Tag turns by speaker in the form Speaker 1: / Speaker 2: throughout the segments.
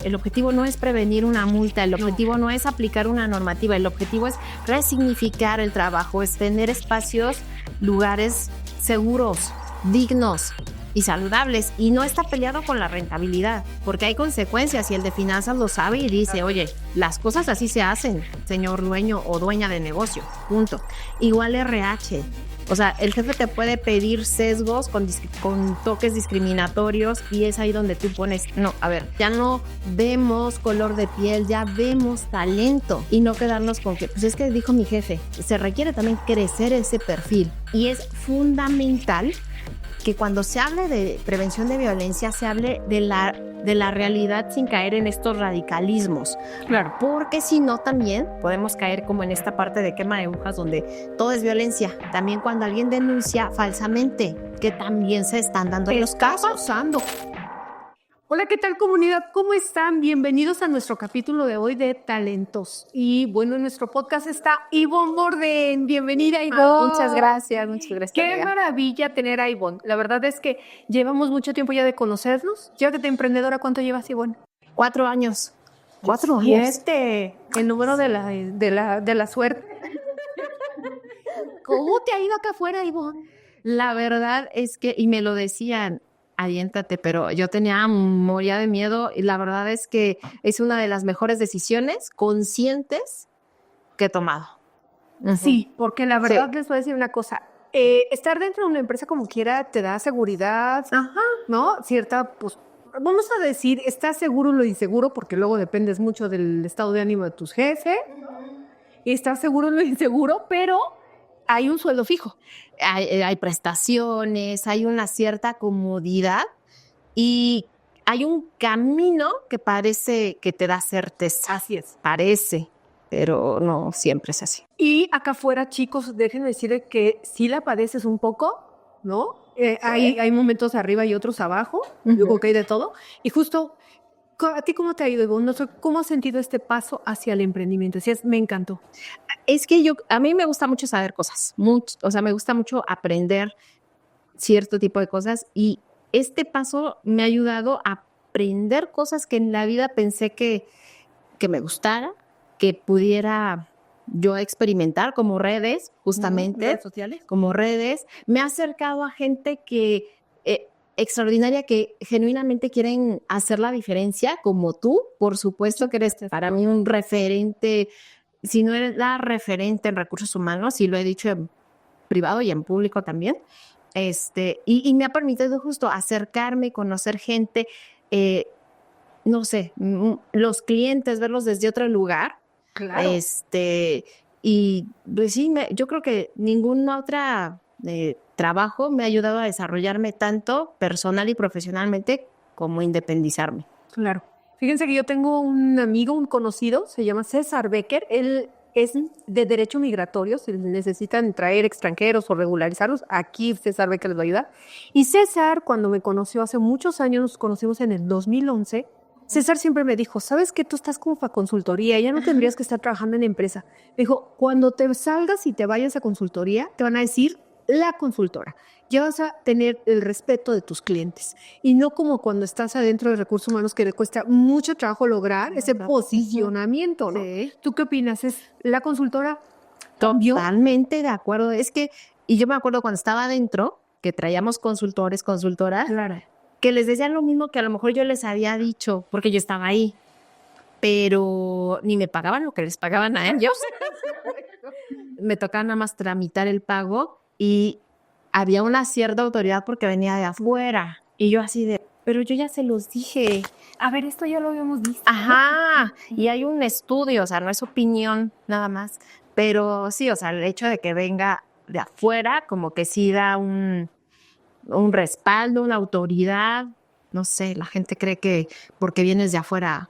Speaker 1: El objetivo no es prevenir una multa, el objetivo no es aplicar una normativa, el objetivo es resignificar el trabajo, es tener espacios, lugares seguros, dignos y saludables, y no está peleado con la rentabilidad, porque hay consecuencias y el de finanzas lo sabe y dice, oye, las cosas así se hacen, señor dueño o dueña de negocio, punto. Igual RH. O sea, el jefe te puede pedir sesgos con toques discriminatorios y es ahí donde tú pones, no, a ver, ya no vemos color de piel, ya vemos talento y no quedarnos con que, pues es que dijo mi jefe, se requiere también crecer ese perfil y es fundamental que cuando se hable de prevención de violencia se hable de la realidad sin caer en estos radicalismos. Claro, porque si no también podemos caer como en esta parte de quema de agujas donde todo es violencia. También cuando alguien denuncia falsamente, que también se están dando en los casos. Pasando.
Speaker 2: Hola, ¿qué tal, comunidad? ¿Cómo están? Bienvenidos a nuestro capítulo de hoy de Talentos. Y bueno, en nuestro podcast está Ivonne Borden. Bienvenida, Ivonne.
Speaker 1: Muchas gracias.
Speaker 2: Qué
Speaker 1: amiga.
Speaker 2: maravilla tener a Ivonne. La verdad es que llevamos mucho tiempo ya de conocernos. Llévate emprendedora, ¿cuánto llevas, Ivonne?
Speaker 1: 4 años.
Speaker 2: 4 años. El número de la suerte. ¿Cómo te ha ido acá afuera, Ivonne?
Speaker 1: La verdad es que, y me lo decían, aviéntate, pero yo moría de miedo y la verdad es que es una de las mejores decisiones conscientes que he tomado.
Speaker 2: Uh-huh. Sí, porque la verdad les voy a decir una cosa, estar dentro de una empresa como quiera te da seguridad, ¿no? Cierta, pues, vamos a decir, estás seguro en lo inseguro porque luego dependes mucho del estado de ánimo de tus jefes, y estás seguro en lo inseguro, pero hay un sueldo fijo.
Speaker 1: Hay prestaciones, hay una cierta comodidad y hay un camino que parece que te da certeza.
Speaker 2: Así es.
Speaker 1: Parece, pero no siempre es así.
Speaker 2: Y acá afuera, chicos, déjenme decirles que sí la padeces un poco, ¿no? Hay momentos arriba y otros abajo, yo creo que hay de todo. Y justo, ¿a ti cómo te ha ido, Ivonne? No sé, ¿cómo has sentido este paso hacia el emprendimiento? Decías, me encantó.
Speaker 1: Es que a mí me gusta mucho saber cosas, o sea, me gusta mucho aprender cierto tipo de cosas y este paso me ha ayudado a aprender cosas que en la vida pensé que me gustara, que pudiera yo experimentar como redes, justamente.
Speaker 2: ¿Redes sociales?
Speaker 1: Como redes. Me ha acercado a gente que extraordinaria, que genuinamente quieren hacer la diferencia, como tú, por supuesto que eres para mí un referente. Si no eres la referente en recursos humanos, y lo he dicho en privado y en público también, y me ha permitido justo acercarme, conocer gente, no sé, los clientes, verlos desde otro lugar.
Speaker 2: Claro.
Speaker 1: Y pues sí, yo creo que ninguna otra trabajo me ha ayudado a desarrollarme tanto personal y profesionalmente como independizarme.
Speaker 2: Claro. Fíjense que yo tengo un amigo, un conocido, se llama César Becker. Él es de derecho migratorio, si necesitan traer extranjeros o regularizarlos, aquí César Becker les va a ayudar. Y César, cuando me conoció hace muchos años, nos conocimos en el 2011, César siempre me dijo, ¿sabes qué? Tú estás como para consultoría, ya no tendrías que estar trabajando en empresa. Me dijo, cuando te salgas y te vayas a consultoría, te van a decir la consultora. Ya vas a tener el respeto de tus clientes y no como cuando estás adentro de recursos humanos que le cuesta mucho trabajo lograr ese posicionamiento, ¿no?
Speaker 1: Sí.
Speaker 2: ¿Tú qué opinas? ¿Es la consultora?
Speaker 1: Totalmente de acuerdo. Es que, y yo me acuerdo cuando estaba adentro, que traíamos consultores, consultoras,
Speaker 2: claro,
Speaker 1: que les decían lo mismo que a lo mejor yo les había dicho, porque yo estaba ahí, pero ni me pagaban lo que les pagaban a ellos. Me tocaba nada más tramitar el pago y había una cierta autoridad porque venía de afuera. Y yo así de, pero yo ya se los dije.
Speaker 2: A ver, esto ya lo habíamos visto.
Speaker 1: Ajá, y hay un estudio, o sea, no es opinión nada más. Pero sí, o sea, el hecho de que venga de afuera, como que sí da un respaldo, una autoridad. No sé, la gente cree que porque vienes de afuera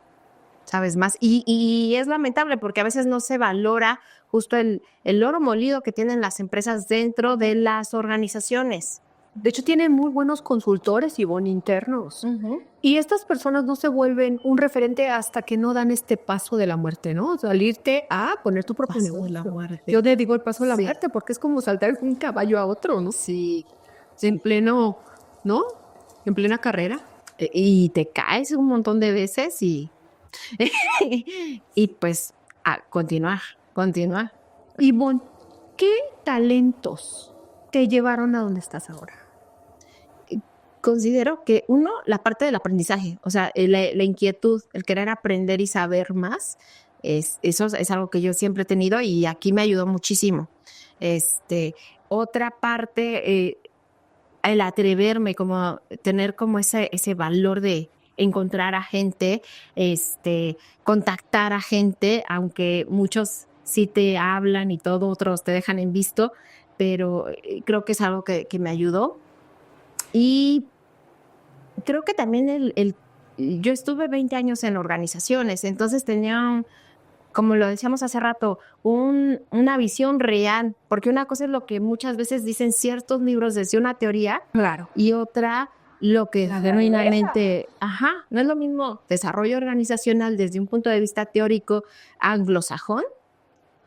Speaker 1: sabes más. Y es lamentable porque a veces no se valora justo el oro molido que tienen las empresas dentro de las organizaciones.
Speaker 2: De hecho, tienen muy buenos consultores, Ivonne, internos. Uh-huh. Y estas personas no se vuelven un referente hasta que no dan este paso de la muerte, ¿no? Salirte a poner tu propio negocio.
Speaker 1: De la muerte.
Speaker 2: Yo le digo el paso de la muerte porque es como saltar un caballo a otro, ¿no?
Speaker 1: Sí.
Speaker 2: En pleno, ¿no? En plena carrera.
Speaker 1: Y te caes un montón de veces y Y pues a continuar.
Speaker 2: Ivonne, ¿qué talentos te llevaron a donde estás ahora?
Speaker 1: Considero que uno, la parte del aprendizaje, o sea, la inquietud, el querer aprender y saber más, eso es algo que yo siempre he tenido y aquí me ayudó muchísimo. Otra parte, el atreverme, como tener como ese valor de encontrar a gente, contactar a gente, aunque muchos sí te hablan y todo, otros te dejan en visto, pero creo que es algo que me ayudó. Y creo que también yo estuve 20 años en organizaciones, entonces tenía, como lo decíamos hace rato, una visión real, porque una cosa es lo que muchas veces dicen ciertos libros desde una teoría,
Speaker 2: Claro.
Speaker 1: y otra lo que genuinamente, no es lo mismo desarrollo organizacional desde un punto de vista teórico anglosajón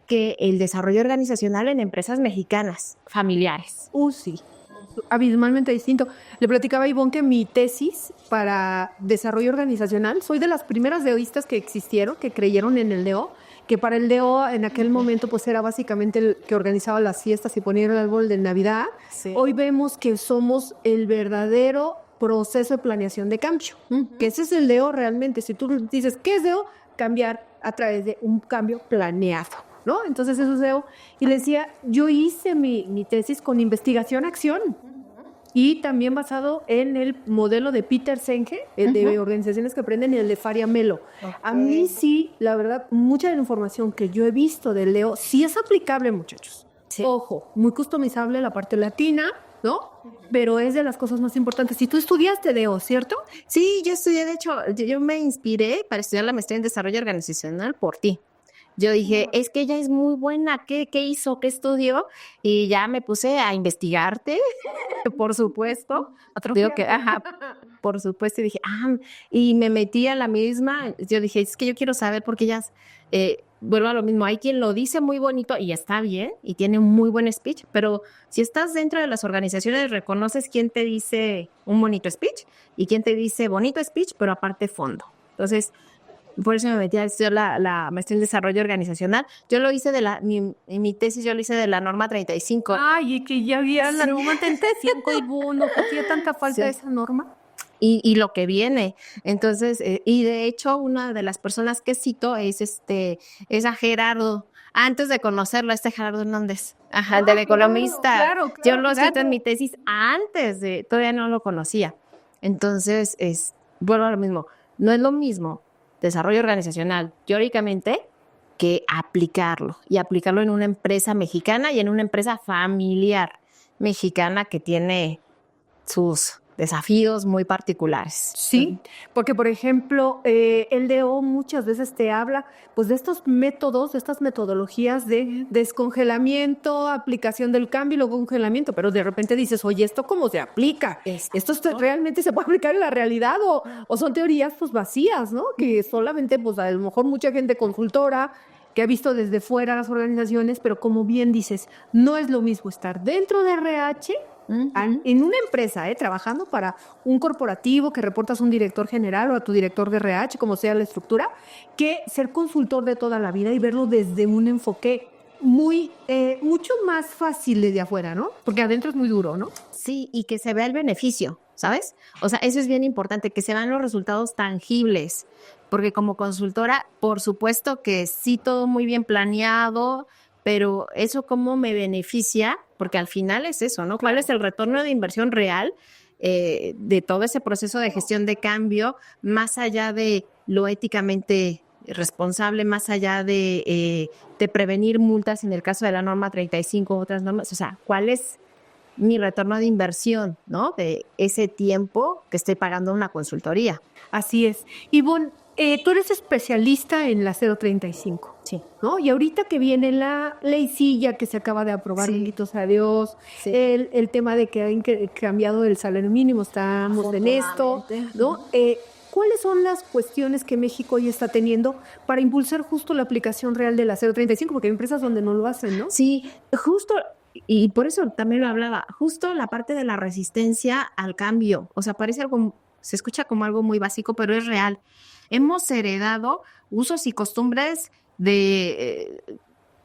Speaker 1: que el desarrollo organizacional en empresas mexicanas, familiares.
Speaker 2: Sí. Abismalmente distinto. Le platicaba a Ivonne que mi tesis para desarrollo organizacional, soy de las primeras deoístas que existieron, que creyeron en el DEO, que para el DEO en aquel momento pues era básicamente el que organizaba las fiestas y ponía el árbol de Navidad.
Speaker 1: Sí.
Speaker 2: Hoy vemos que somos el verdadero proceso de planeación de cambio, que ese es el DEO realmente. Si tú dices, ¿qué es DEO? Cambiar a través de un cambio planeado, ¿no? Entonces eso es DEO. Y le decía, yo hice mi tesis con investigación-acción y también basado en el modelo de Peter Senge, el de organizaciones que aprenden, y el de Faria Melo. Okay. A mí sí, la verdad, mucha de la información que yo he visto del DEO sí es aplicable, muchachos. Sí. Ojo, muy customizable la parte latina, ¿no? Pero es de las cosas más importantes. Si tú estudiaste DEO, ¿cierto?
Speaker 1: Sí, yo estudié, de hecho, yo me inspiré para estudiar la maestría en desarrollo organizacional por ti. Yo dije, es que ella es muy buena, ¿qué hizo? ¿Qué estudió? Y ya me puse a investigarte, por supuesto. Digo que, por supuesto, y dije, y me metí a la misma. Yo dije, es que yo quiero saber porque ellas, vuelvo a lo mismo, hay quien lo dice muy bonito y está bien y tiene un muy buen speech, pero si estás dentro de las organizaciones, reconoces quién te dice un bonito speech y quién te dice bonito speech, pero aparte fondo. Entonces, por eso me metí a estudiar la maestría en desarrollo organizacional. Yo lo hice mi tesis yo lo hice de la norma 35.
Speaker 2: Ay, y que ya había la norma 35 y no hacía tanta falta esa norma.
Speaker 1: Y lo que viene. Entonces, y de hecho, una de las personas que cito es a Gerardo. Antes de conocerlo, Gerardo Hernández, del economista.
Speaker 2: Claro.
Speaker 1: Yo lo cito en mi tesis todavía no lo conocía. Entonces, vuelvo a lo mismo. No es lo mismo desarrollo organizacional, teóricamente, que aplicarlo. Y aplicarlo en una empresa mexicana y en una empresa familiar mexicana que tiene sus desafíos muy particulares.
Speaker 2: Sí, porque por ejemplo, el DEO muchas veces te habla pues de estos métodos, de estas metodologías de descongelamiento, aplicación del cambio y luego congelamiento, pero de repente dices, oye, ¿esto cómo se aplica? ¿Esto realmente se puede aplicar en la realidad o son teorías pues vacías, ¿no? Que solamente pues a lo mejor mucha gente consultora que ha visto desde fuera las organizaciones, pero como bien dices, no es lo mismo estar dentro de RH en una empresa, trabajando para un corporativo que reportas a un director general o a tu director de RH, como sea la estructura, que ser consultor de toda la vida y verlo desde un enfoque mucho más fácil desde afuera, ¿no? Porque adentro es muy duro, ¿no?
Speaker 1: Sí, y que se vea el beneficio, ¿sabes? O sea, eso es bien importante, que se vean los resultados tangibles, porque como consultora, por supuesto que sí, todo muy bien planeado, pero eso cómo me beneficia, porque al final es eso, ¿no? ¿Cuál es el retorno de inversión real de todo ese proceso de gestión de cambio, más allá de lo éticamente responsable, más allá de prevenir multas en el caso de la norma 35 otras normas? O sea, ¿cuál es mi retorno de inversión, ¿no? De ese tiempo que estoy pagando una consultoría.
Speaker 2: Así es. Ivonne, tú eres especialista en la 035.
Speaker 1: Sí.
Speaker 2: ¿No? Y ahorita que viene la leycilla que se acaba de aprobar, benditos a Dios, el tema de que han cambiado el salario mínimo, estamos en esto, ¿no? ¿Cuáles son las cuestiones que México hoy está teniendo para impulsar justo la aplicación real de la 035? Porque hay empresas donde no lo hacen, ¿no?
Speaker 1: Sí, justo, y por eso también lo hablaba, justo la parte de la resistencia al cambio. O sea, parece algo, se escucha como algo muy básico, pero es real. hemos heredado usos y costumbres de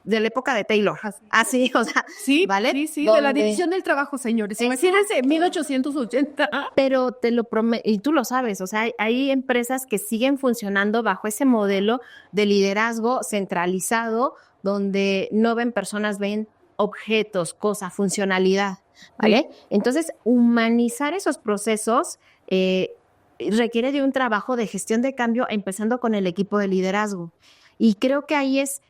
Speaker 1: la época de Taylor. Así, o sea,
Speaker 2: Sí,
Speaker 1: ¿vale?
Speaker 2: sí, de la división del trabajo, señores. Imagínense, 1880.
Speaker 1: Pero te lo prometo, y tú lo sabes, o sea, hay empresas que siguen funcionando bajo ese modelo de liderazgo centralizado, donde no ven personas, ven objetos, cosas, funcionalidad, ¿vale? Entonces, humanizar esos procesos requiere de un trabajo de gestión de cambio, empezando con el equipo de liderazgo. Y creo que ahí es,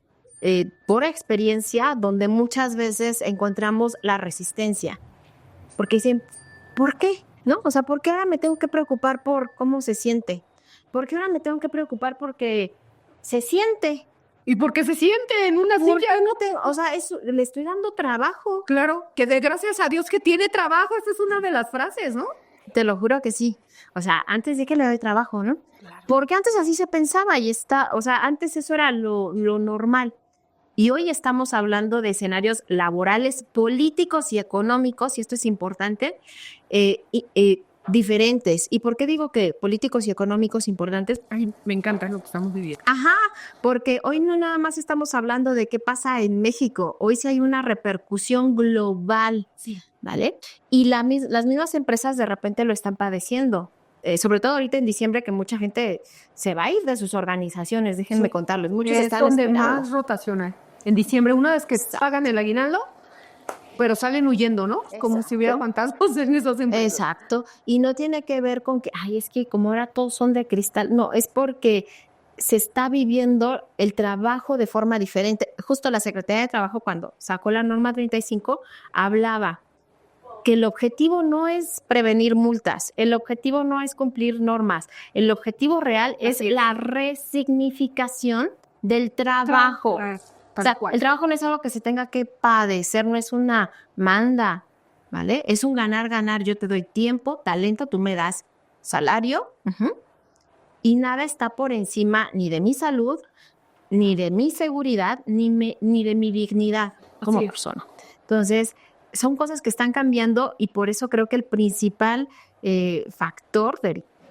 Speaker 1: por experiencia, donde muchas veces encontramos la resistencia. Porque dicen, ¿por qué? ¿No? O sea, ¿por qué ahora me tengo que preocupar por cómo se siente? ¿Por qué ahora me tengo que preocupar porque se siente?
Speaker 2: ¿Y por qué se siente en una silla?
Speaker 1: No tengo, o sea, le estoy dando trabajo.
Speaker 2: Claro, que de gracias a Dios que tiene trabajo. Esa es una de las frases, ¿no?
Speaker 1: Te lo juro que sí. O sea, antes de que le doy trabajo, ¿no? Claro. Porque antes así se pensaba y o sea, antes eso era lo normal. Y hoy estamos hablando de escenarios laborales, políticos y económicos, y esto es importante, diferentes. ¿Y por qué digo que políticos y económicos importantes?
Speaker 2: Ay, me encanta lo que estamos viviendo.
Speaker 1: Ajá, porque hoy no nada más estamos hablando de qué pasa en México, hoy sí hay una repercusión global,
Speaker 2: sí,
Speaker 1: ¿vale? Y las mismas empresas de repente lo están padeciendo. Sobre todo ahorita en diciembre, que mucha gente se va a ir de sus organizaciones, déjenme contarles. Muchos están
Speaker 2: donde
Speaker 1: esperando.
Speaker 2: más rotacional. En diciembre, una vez que pagan el aguinaldo, pero salen huyendo, ¿no?
Speaker 1: Exacto.
Speaker 2: Como si hubiera fantasmas en esas empresas.
Speaker 1: Exacto. Y no tiene que ver con que, ay, es que como ahora todos son de cristal. No, es porque se está viviendo el trabajo de forma diferente. Justo la Secretaría de Trabajo, cuando sacó la norma 35, hablaba que el objetivo no es prevenir multas, el objetivo no es cumplir normas, el objetivo real es la resignificación del trabajo. O sea, el trabajo no es algo que se tenga que padecer, no es una manda, ¿vale? Es un ganar-ganar. Yo te doy tiempo, talento, tú me das salario, y nada está por encima ni de mi salud, ni de mi seguridad, ni de mi dignidad como persona. Entonces, son cosas que están cambiando y por eso creo que el principal factor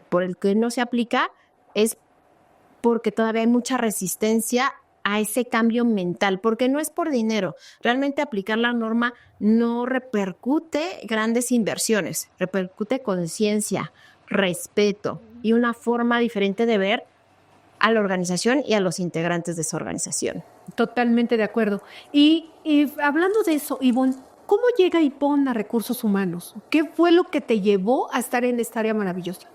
Speaker 1: por el que no se aplica es porque todavía hay mucha resistencia a ese cambio mental, porque no es por dinero. Realmente aplicar la norma no repercute grandes inversiones, repercute conciencia, respeto y una forma diferente de ver a la organización y a los integrantes de esa organización.
Speaker 2: Totalmente de acuerdo. Y hablando de eso, Ivonne, ¿cómo llega Ivonne a Recursos Humanos? ¿Qué fue lo que te llevó a estar en esta área maravillosa?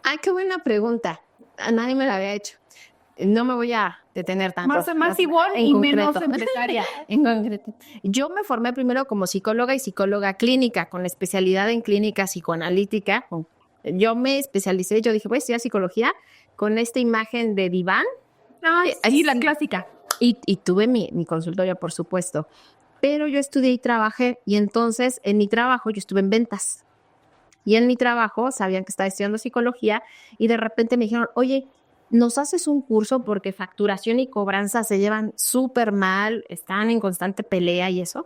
Speaker 1: Ay, qué buena pregunta. A nadie me la había hecho. No me voy a detener tanto.
Speaker 2: Más Ivonne y menos empresaria.
Speaker 1: En concreto. Yo me formé primero como psicóloga y psicóloga clínica, con especialidad en clínica psicoanalítica. Yo me especialicé, yo dije, voy a estudiar psicología con esta imagen de diván.
Speaker 2: Sí, la clásica.
Speaker 1: Y tuve mi consultorio, por supuesto. Pero yo estudié y trabajé, y entonces en mi trabajo yo estuve en ventas. Y en mi trabajo sabían que estaba estudiando psicología y de repente me dijeron, oye, ¿nos haces un curso? Porque facturación y cobranza se llevan súper mal, están en constante pelea y eso.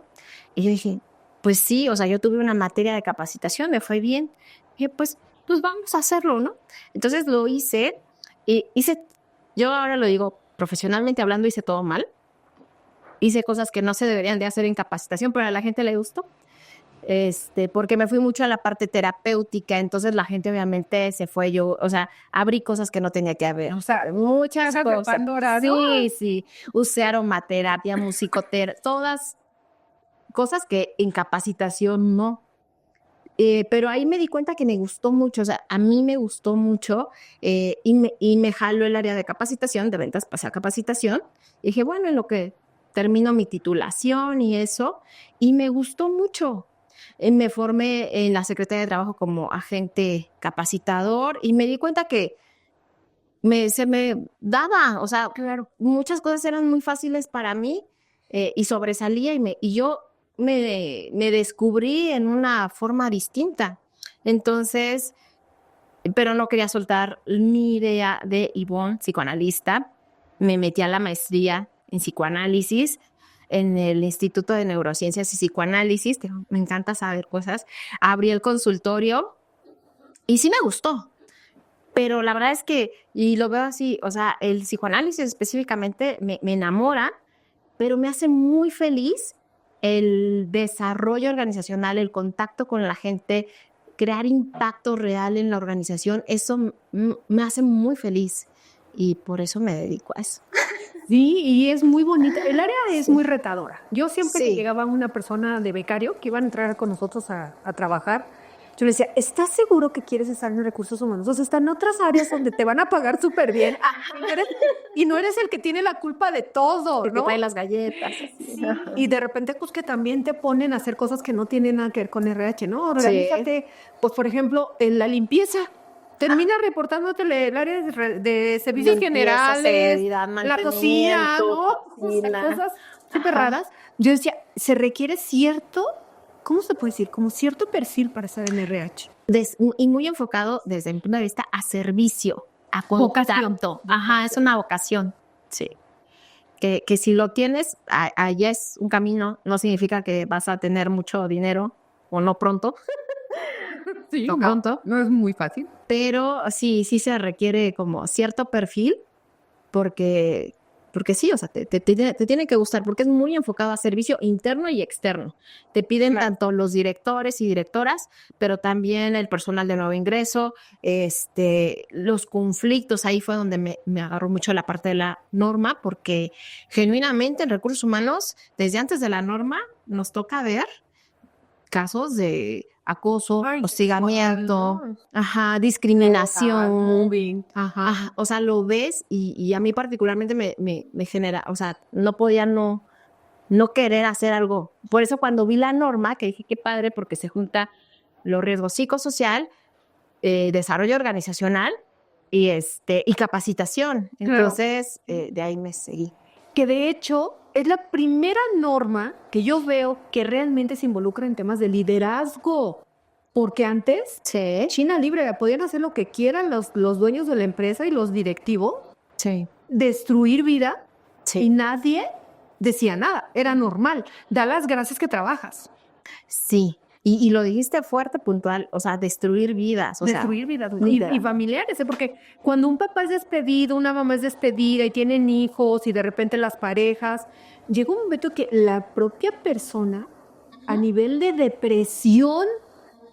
Speaker 1: Y yo dije, pues sí, o sea, yo tuve una materia de capacitación, me fue bien. Y dije, pues vamos a hacerlo, ¿no? Entonces lo hice y yo ahora lo digo profesionalmente hablando, hice todo mal. Hice cosas que no se deberían de hacer en capacitación, pero a la gente le gustó. Porque me fui mucho a la parte terapéutica, entonces la gente obviamente se fue, abrí cosas que no tenía que haber,
Speaker 2: o sea,
Speaker 1: muchas cosas.
Speaker 2: De Pandora, ¿no?
Speaker 1: Sí, usé aromaterapia, musicoterapia, todas cosas que en capacitación no. Pero ahí me di cuenta que me gustó mucho, o sea, a mí me gustó mucho y me jaló el área de capacitación, de ventas pasé a capacitación, y dije, bueno, en lo que termino mi titulación y eso, y me gustó mucho. Me formé en la Secretaría de Trabajo como agente capacitador y me di cuenta que se me daba, o sea, claro, muchas cosas eran muy fáciles para mí y sobresalía y yo me descubrí en una forma distinta. Entonces, pero no quería soltar mi idea de Ivonne, psicoanalista. Me metí a la maestría en psicoanálisis en el Instituto de Neurociencias y Psicoanálisis, que me encanta saber cosas. Abrí el consultorio y sí me gustó. Pero la verdad es que, y lo veo así, o sea, el psicoanálisis específicamente me enamora, pero me hace muy feliz el desarrollo organizacional, el contacto con la gente, crear impacto real en la organización. Eso me hace muy feliz y por eso me dedico a eso.
Speaker 2: Sí, y es muy bonita. El área es
Speaker 1: Sí.
Speaker 2: muy retadora. Yo siempre que
Speaker 1: Sí.
Speaker 2: llegaba una persona de becario que iban a entrar con nosotros a trabajar, yo le decía, ¿estás seguro que quieres estar en recursos humanos? O sea, están otras áreas donde te van a pagar súper bien y no eres el que tiene la culpa de todo,
Speaker 1: El que
Speaker 2: ¿no?
Speaker 1: trae las galletas.
Speaker 2: Sí. Y de repente, pues que también te ponen a hacer cosas que no tienen nada que ver con RH, ¿no? Organízate, pues por ejemplo, en la limpieza. Termina reportándote el área de servicios
Speaker 1: Limpieza,
Speaker 2: generales,
Speaker 1: seguridad,
Speaker 2: la cocina, ¿no?
Speaker 1: cocina.
Speaker 2: Cosas súper
Speaker 1: Ajá.
Speaker 2: raras. Yo decía, se requiere cierto, ¿cómo se puede decir? Como cierto perfil para estar en RH.
Speaker 1: Y muy enfocado desde mi punto de vista a servicio, a
Speaker 2: Vocación.
Speaker 1: contacto. Ajá, es una vocación. Sí. Que si lo tienes, allá es un camino, no significa que vas a tener mucho dinero o no pronto,
Speaker 2: Sí,
Speaker 1: no pronto,
Speaker 2: no es muy fácil.
Speaker 1: pero sí se requiere como cierto perfil porque sí, o sea, te tiene que gustar porque es muy enfocado a servicio interno y externo. Te piden
Speaker 2: Claro.
Speaker 1: tanto los directores y directoras, pero también el personal de nuevo ingreso, los conflictos. Ahí fue donde me agarró mucho la parte de la norma, porque genuinamente en recursos humanos, desde antes de la norma, nos toca ver casos de acoso,
Speaker 2: Ay,
Speaker 1: hostigamiento,
Speaker 2: ¿no?
Speaker 1: ajá, discriminación.
Speaker 2: Moving. Ajá.
Speaker 1: Ajá, o sea, lo ves y a mí particularmente me genera, o sea, no podía no querer hacer algo. Por eso cuando vi la norma, que dije, qué padre, porque se junta los riesgos psicosocial, desarrollo organizacional y capacitación.
Speaker 2: Claro.
Speaker 1: Entonces, de ahí me seguí.
Speaker 2: Que de hecho es la primera norma que yo veo que realmente se involucra en temas de liderazgo. Porque antes,
Speaker 1: Sí,
Speaker 2: China libre, podían hacer lo que quieran los dueños de la empresa y los directivos,
Speaker 1: sí,
Speaker 2: destruir vida y
Speaker 1: sí.
Speaker 2: nadie decía nada. Era normal. Da las gracias que trabajas.
Speaker 1: Sí. Y lo dijiste fuerte, puntual, o sea, destruir vidas. O
Speaker 2: Destruir vidas
Speaker 1: literal.
Speaker 2: y familiares, ¿eh? Porque cuando un papá es despedido, una mamá es despedida y tienen hijos y de repente las parejas, llega un momento que la propia persona a nivel de depresión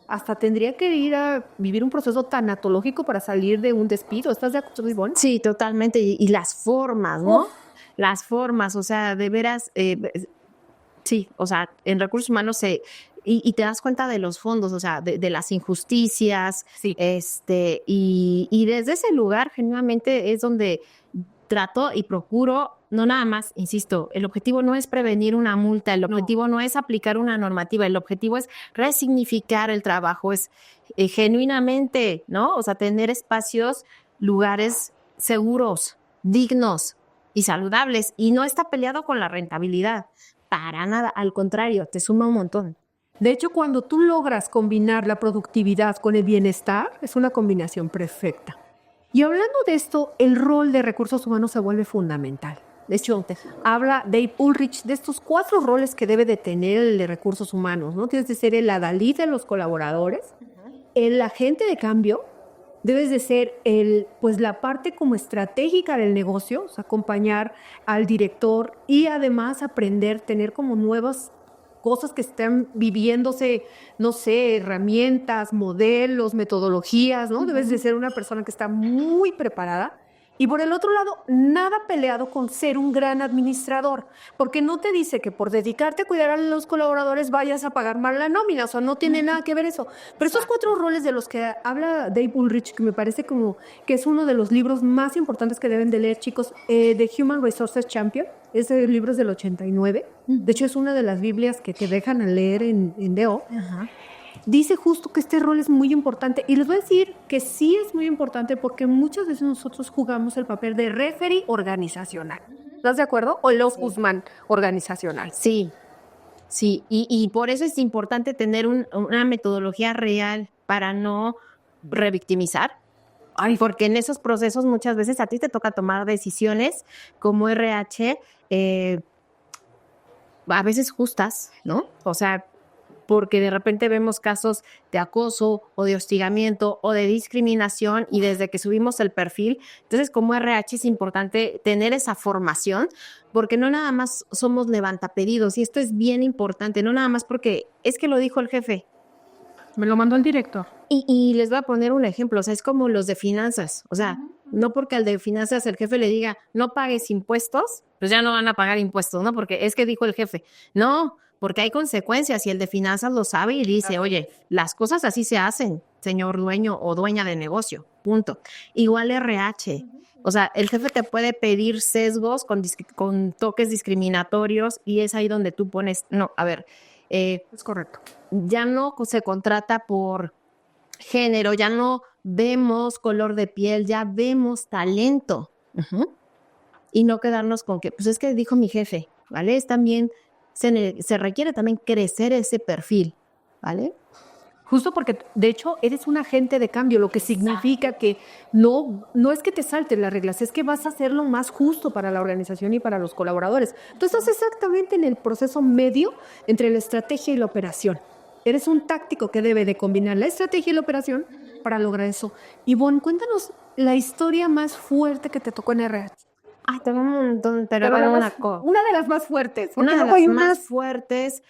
Speaker 2: hasta tendría que ir a vivir un proceso tanatológico para salir de un despido. ¿Estás de acuerdo, Ivonne?
Speaker 1: Sí, totalmente. Y las formas, ¿no?
Speaker 2: Uf.
Speaker 1: Las formas, o sea, de veras, sí, o sea, en recursos humanos y te das cuenta de los fondos, o sea, de las injusticias,
Speaker 2: Sí.
Speaker 1: y desde ese lugar genuinamente es donde trato y procuro, no nada más, insisto, el objetivo no es prevenir una multa, el objetivo no es aplicar una normativa, el objetivo es resignificar el trabajo, es genuinamente, ¿no? O sea, tener espacios, lugares seguros, dignos y saludables, y no está peleado con la rentabilidad, para nada, al contrario, te suma un montón.
Speaker 2: De hecho, cuando tú logras combinar la productividad con el bienestar, es una combinación perfecta. Y hablando de esto, el rol de recursos humanos se vuelve fundamental. De hecho, habla Dave Ulrich de estos 4 roles que debe de tener el de recursos humanos, ¿no? Tienes de ser el adalid de los colaboradores, el agente de cambio, debes de ser pues la parte como estratégica del negocio, o sea, acompañar al director y además aprender, tener como nuevas cosas que están viviéndose, no sé, herramientas, modelos, metodologías, ¿no? Debes de ser una persona que está muy preparada. Y por el otro lado, nada peleado con ser un gran administrador, porque no te dice que por dedicarte a cuidar a los colaboradores vayas a pagar mal la nómina, o sea, no tiene nada que ver eso. Pero esos 4 roles de los que habla Dave Ulrich, que me parece como que es uno de los libros más importantes que deben de leer, chicos, The Human Resources Champion, ese libro es del 89, de hecho es una de las Biblias que te dejan a leer en DO.
Speaker 1: Ajá.
Speaker 2: Dice justo que este rol es muy importante y les voy a decir que sí es muy importante porque muchas veces nosotros jugamos el papel de referee organizacional. ¿Estás de acuerdo? O el ombudsman organizacional.
Speaker 1: Sí, sí, y por eso es importante tener una metodología real para no revictimizar. Ay, porque en esos procesos muchas veces a ti te toca tomar decisiones como RH, a veces justas, ¿no? O sea, porque de repente vemos casos de acoso o de hostigamiento o de discriminación y desde que subimos el perfil, entonces como RH es importante tener esa formación porque no nada más somos levantapedidos y esto es bien importante, no nada más porque es que lo dijo el jefe.
Speaker 2: Me lo mandó el director.
Speaker 1: Y les voy a poner un ejemplo, o sea, es como los de finanzas, o sea, no porque al de finanzas el jefe le diga no pagues impuestos, pues ya no van a pagar impuestos, ¿no? Porque es que dijo el jefe, no, porque hay consecuencias y el de finanzas lo sabe y dice, oye, las cosas así se hacen, señor dueño o dueña de negocio, punto. Igual RH, o sea, el jefe te puede pedir sesgos con toques discriminatorios y es ahí donde tú pones, no, a ver,
Speaker 2: Es correcto.
Speaker 1: ya no se contrata por género, ya no vemos color de piel, ya vemos talento. Y no quedarnos con que, pues es que dijo mi jefe, ¿vale? Es también, se requiere también crecer ese perfil, ¿vale?
Speaker 2: Justo porque, de hecho, eres un agente de cambio, lo que significa que no es que te salten las reglas, es que vas a hacerlo más justo para la organización y para los colaboradores. Tú estás exactamente en el proceso medio entre la estrategia y la operación. Eres un táctico que debe de combinar la estrategia y la operación para lograr eso. Ivonne, cuéntanos la historia más fuerte que te tocó en RH.
Speaker 1: Ay, tengo un montón, pero
Speaker 2: una de las más fuertes.
Speaker 1: Una de las más fuertes.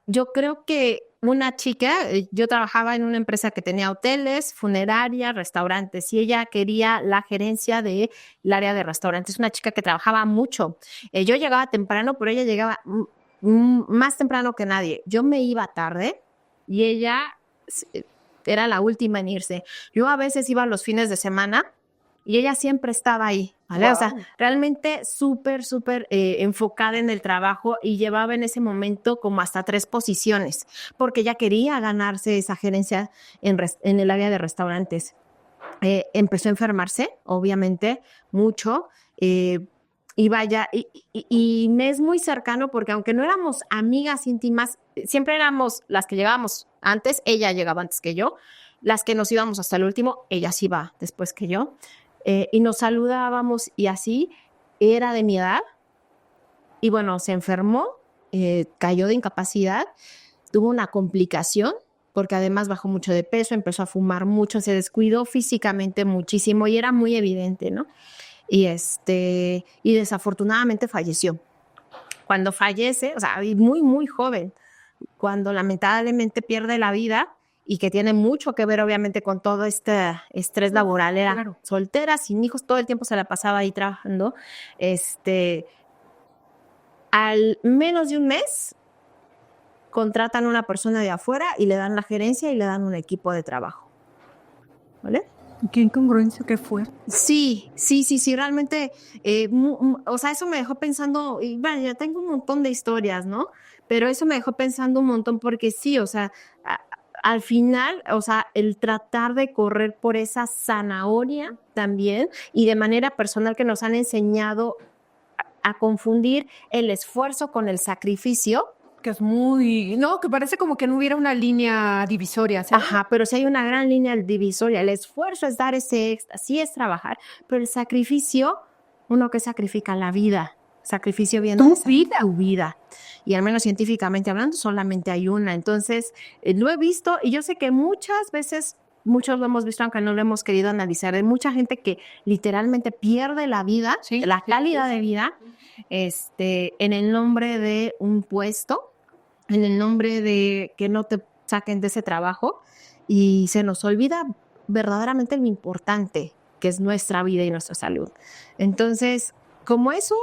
Speaker 1: Yo creo que una chica, yo trabajaba en una empresa que tenía hoteles, funerarias, restaurantes, y ella quería la gerencia del área de restaurantes. Una chica que trabajaba mucho. Yo llegaba temprano, pero ella llegaba más temprano que nadie. Yo me iba tarde y ella era la última en irse. Yo a veces iba los fines de semana y ella siempre estaba ahí, ¿vale? Wow. O sea, realmente súper enfocada en el trabajo y llevaba en ese momento como hasta 3 posiciones, porque ella quería ganarse esa gerencia en el área de restaurantes. Empezó a enfermarse, obviamente, mucho, y vaya, y me es muy cercano porque aunque no éramos amigas íntimas, siempre éramos las que llegábamos antes, ella llegaba antes que yo, las que nos íbamos hasta el último, ella sí iba después que yo. Y nos saludábamos y así, era de mi edad y bueno, se enfermó, cayó de incapacidad, tuvo una complicación porque además bajó mucho de peso, empezó a fumar mucho, se descuidó físicamente muchísimo y era muy evidente, ¿no? Y desafortunadamente falleció. Cuando fallece, o sea, muy joven, cuando lamentablemente pierde la vida, y que tiene mucho que ver obviamente con todo este estrés laboral, era soltera, sin hijos, todo el tiempo se la pasaba ahí trabajando, al menos de un mes contratan a una persona de afuera y le dan la gerencia y le dan un equipo de trabajo, ¿vale?
Speaker 2: Qué incongruencia, qué fuerte.
Speaker 1: Sí, realmente, o sea, eso me dejó pensando, y bueno, ya tengo un montón de historias, ¿no? Pero eso me dejó pensando un montón porque sí, o sea, al final, o sea, el tratar de correr por esa zanahoria también y de manera personal que nos han enseñado a confundir el esfuerzo con el sacrificio.
Speaker 2: Que es muy, no, que parece como que no hubiera una línea divisoria, ¿sabes?
Speaker 1: Ajá, pero sí hay una gran línea divisoria. El esfuerzo es dar ese extra, sí es trabajar, pero el sacrificio, uno que sacrifica la vida, sacrificio viene
Speaker 2: tu
Speaker 1: vida. Y al menos científicamente hablando, solamente hay una. Entonces, lo he visto y yo sé que muchas veces, muchos lo hemos visto, aunque no lo hemos querido analizar, hay mucha gente que literalmente pierde la vida, ¿sí? La calidad de vida, en el nombre de un puesto, en el nombre de que no te saquen de ese trabajo y se nos olvida verdaderamente lo importante que es nuestra vida y nuestra salud. Entonces, como eso,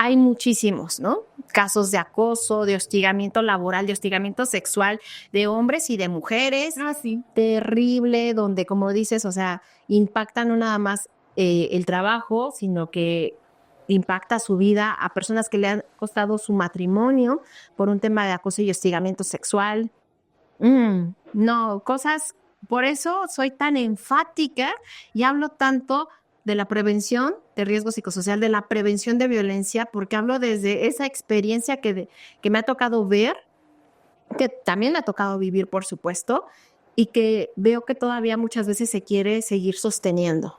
Speaker 1: hay muchísimos, ¿no? Casos de acoso, de hostigamiento laboral, de hostigamiento sexual de hombres y de mujeres.
Speaker 2: Sí.
Speaker 1: Terrible, donde, como dices, o sea, impacta no nada más el trabajo, sino que impacta su vida a personas que le han costado su matrimonio por un tema de acoso y hostigamiento sexual. No, cosas, por eso soy tan enfática y hablo tanto de la prevención de riesgo psicosocial, de la prevención de violencia, porque hablo desde esa experiencia que me ha tocado ver, que también me ha tocado vivir, por supuesto, y que veo que todavía muchas veces se quiere seguir sosteniendo.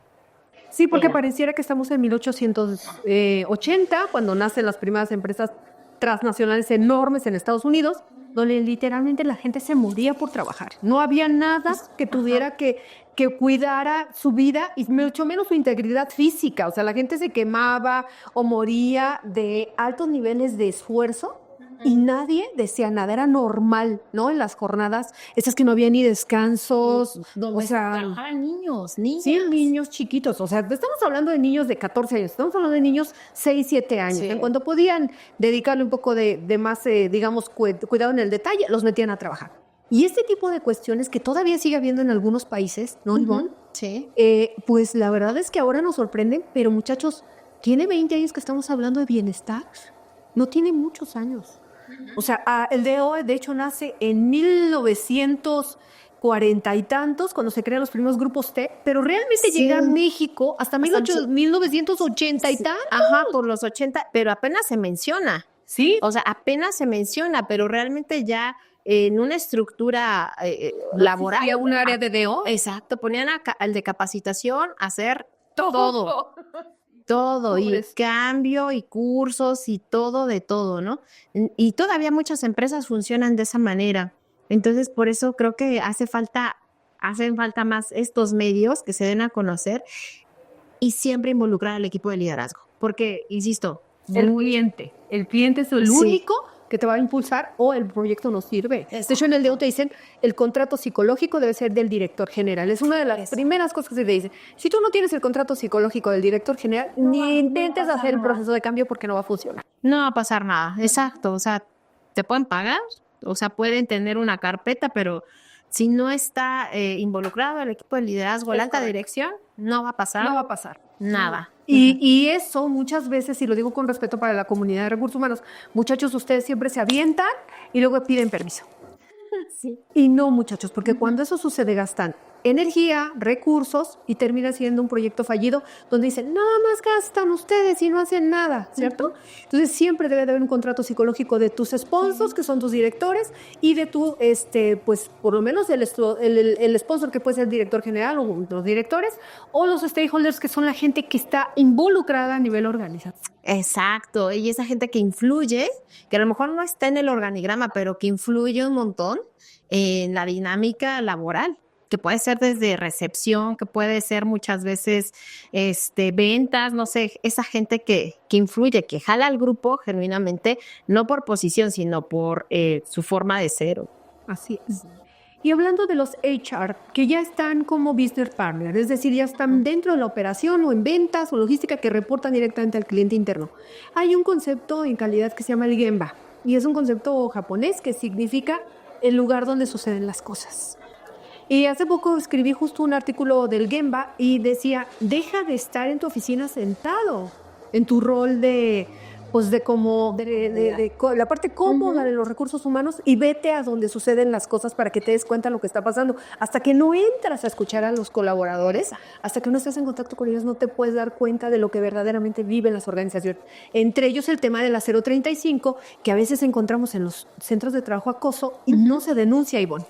Speaker 2: Sí, porque pareciera que estamos en 1880, cuando nacen las primeras empresas transnacionales enormes en Estados Unidos, donde literalmente la gente se moría por trabajar. No había nada que tuviera que cuidara su vida y mucho menos su integridad física. O sea, la gente se quemaba o moría de altos niveles de esfuerzo y nadie decía nada. Era normal, ¿no? En las jornadas, esas que no había ni descansos. O sea,
Speaker 1: trabajaban niños.
Speaker 2: sí, niños chiquitos. O sea, estamos hablando de niños de 14 años. Estamos hablando de niños 6, 7 años.
Speaker 1: Sí.
Speaker 2: En cuanto podían dedicarle un poco de más, digamos, cuidado en el detalle, los metían a trabajar. Y este tipo de cuestiones que todavía sigue habiendo en algunos países, ¿no, Ivonne?
Speaker 1: Sí.
Speaker 2: Pues la verdad es que ahora nos sorprenden, pero muchachos, tiene 20 años que estamos hablando de bienestar. No tiene muchos años. O sea, el DOE, de hecho, nace en 1940 y tantos, cuando se crean los primeros grupos T, pero realmente
Speaker 1: Sí.
Speaker 2: llega a México hasta 1980 y tantos.
Speaker 1: Ajá, por los 80, pero apenas se menciona.
Speaker 2: Sí.
Speaker 1: O sea, apenas se menciona, pero realmente ya en una estructura laboral.
Speaker 2: Había un área de DO.
Speaker 1: Exacto, ponían al de capacitación a hacer todo. Todo, y
Speaker 2: Pobres.
Speaker 1: cambio, y cursos, y todo de todo, ¿no? Y todavía muchas empresas funcionan de esa manera. Entonces, por eso creo que hacen falta más estos medios que se den a conocer y siempre involucrar al equipo de liderazgo. Porque, insisto,
Speaker 2: El cliente es el
Speaker 1: Sí.
Speaker 2: único que te va a impulsar o el proyecto no sirve. De hecho, en el DO te dicen, el contrato psicológico debe ser del director general. Es una de las primeras cosas que se te dice. Si tú no tienes el contrato psicológico del director general, ni intentes hacer el proceso de cambio porque no va a funcionar.
Speaker 1: no va a pasar nada. Exacto. O sea, te pueden pagar, o sea, pueden tener una carpeta, pero si no está involucrado el equipo de liderazgo, la alta dirección, no va a pasar
Speaker 2: No va a pasar.
Speaker 1: nada.
Speaker 2: Y eso muchas veces, y lo digo con respeto para la comunidad de recursos humanos, muchachos, ustedes siempre se avientan y luego piden permiso.
Speaker 1: Sí.
Speaker 2: Y no, muchachos, porque cuando eso sucede gastan energía, recursos y termina siendo un proyecto fallido donde dicen, nada más gastan ustedes y no hacen nada, ¿cierto? Entonces siempre debe de haber un contrato psicológico de tus sponsors, que son tus directores, y de tu, pues por lo menos el sponsor que puede ser el director general o los directores, o los stakeholders que son la gente que está involucrada a nivel organizacional.
Speaker 1: Exacto, y esa gente que influye, que a lo mejor no está en el organigrama, pero que influye un montón en la dinámica laboral, que puede ser desde recepción, que puede ser muchas veces ventas, no sé, esa gente que influye, que jala al grupo genuinamente, no por posición, sino por su forma de ser.
Speaker 2: Así es. Y hablando de los HR, que ya están como business partner, es decir, ya están dentro de la operación o en ventas o logística que reportan directamente al cliente interno. Hay un concepto en calidad que se llama el Gemba y es un concepto japonés que significa el lugar donde suceden las cosas. Y hace poco escribí justo un artículo del Gemba y decía, deja de estar en tu oficina sentado, en tu rol de la parte cómoda de los recursos humanos y vete a donde suceden las cosas para que te des cuenta de lo que está pasando. Hasta que no entras a escuchar a los colaboradores, hasta que no estés en contacto con ellos, no te puedes dar cuenta de lo que verdaderamente viven las organizaciones. Entre ellos el tema de la 035, que a veces encontramos en los centros de trabajo acoso y no se denuncia, Ivonne.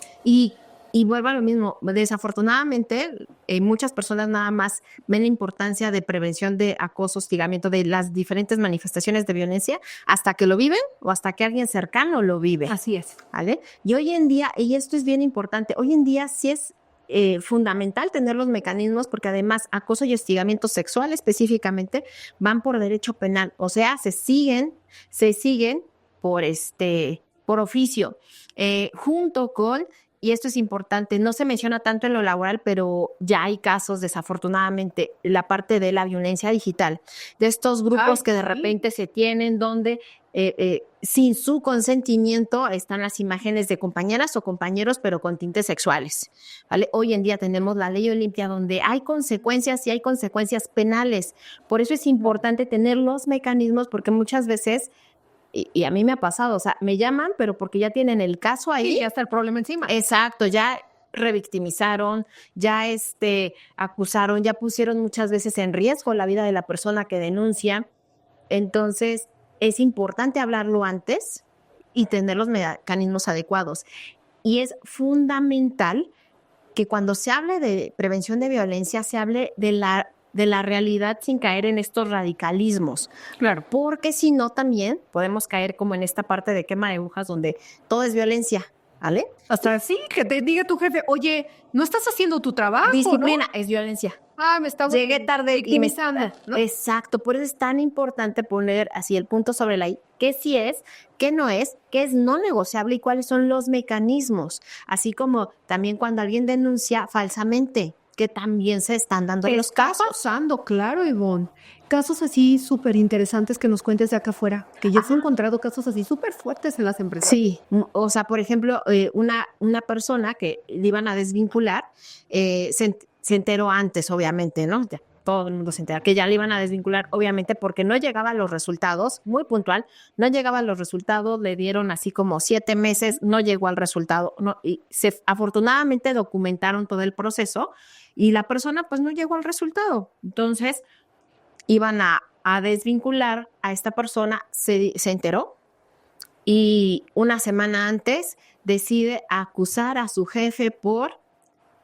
Speaker 1: Y vuelvo a lo mismo, desafortunadamente muchas personas nada más ven la importancia de prevención de acoso, hostigamiento, de las diferentes manifestaciones de violencia hasta que lo viven o hasta que alguien cercano lo vive.
Speaker 2: Así es.
Speaker 1: ¿Vale? Y hoy en día, y esto es bien importante, hoy en día sí es fundamental tener los mecanismos porque además acoso y hostigamiento sexual específicamente van por derecho penal, o sea, se siguen por oficio, junto con. Y esto es importante, no se menciona tanto en lo laboral, pero ya hay casos, desafortunadamente, la parte de la violencia digital, de estos grupos que de repente se tienen donde sin su consentimiento están las imágenes de compañeras o compañeros, pero con tintes sexuales, ¿vale? Hoy en día tenemos la ley Olimpia donde hay consecuencias y hay consecuencias penales. Por eso es importante tener los mecanismos, porque muchas veces... Y a mí me ha pasado, o sea, me llaman, pero porque ya tienen el caso ahí.
Speaker 2: Sí, ya está el problema encima.
Speaker 1: Exacto, ya revictimizaron, ya acusaron, ya pusieron muchas veces en riesgo la vida de la persona que denuncia. Entonces, es importante hablarlo antes y tener los mecanismos adecuados. Y es fundamental que cuando se hable de prevención de violencia, se hable de la de la realidad sin caer en estos radicalismos.
Speaker 2: Claro.
Speaker 1: Porque si no, también podemos caer como en esta parte de quema de brujas donde todo es violencia, ¿vale?
Speaker 2: Hasta así que te diga tu jefe, oye, no estás haciendo tu trabajo,
Speaker 1: Disciplina
Speaker 2: ¿no?
Speaker 1: es violencia.
Speaker 2: Me estás
Speaker 1: Llegué tarde y me...
Speaker 2: victimizando, ¿no?
Speaker 1: Exacto, por eso es tan importante poner así el punto sobre la I, qué sí es, qué no es, qué es no negociable y cuáles son los mecanismos. Así como también cuando alguien denuncia falsamente, que también se están dando en los
Speaker 2: Está
Speaker 1: casos.
Speaker 2: pasando, claro, Ivonne. Casos así súper interesantes que nos cuentes de acá afuera, que ya has encontrado casos así súper fuertes en las empresas.
Speaker 1: Sí, o sea, por ejemplo, una persona que le iban a desvincular, se enteró antes, obviamente, ¿no? Ya, todo el mundo se entera que ya le iban a desvincular, obviamente, porque no llegaban los resultados, muy puntual, no llegaban los resultados, le dieron así como 7 meses, no llegó al resultado, no, y afortunadamente documentaron todo el proceso y la persona pues no llegó al resultado. Entonces, iban a desvincular a esta persona, se enteró y una semana antes decide acusar a su jefe por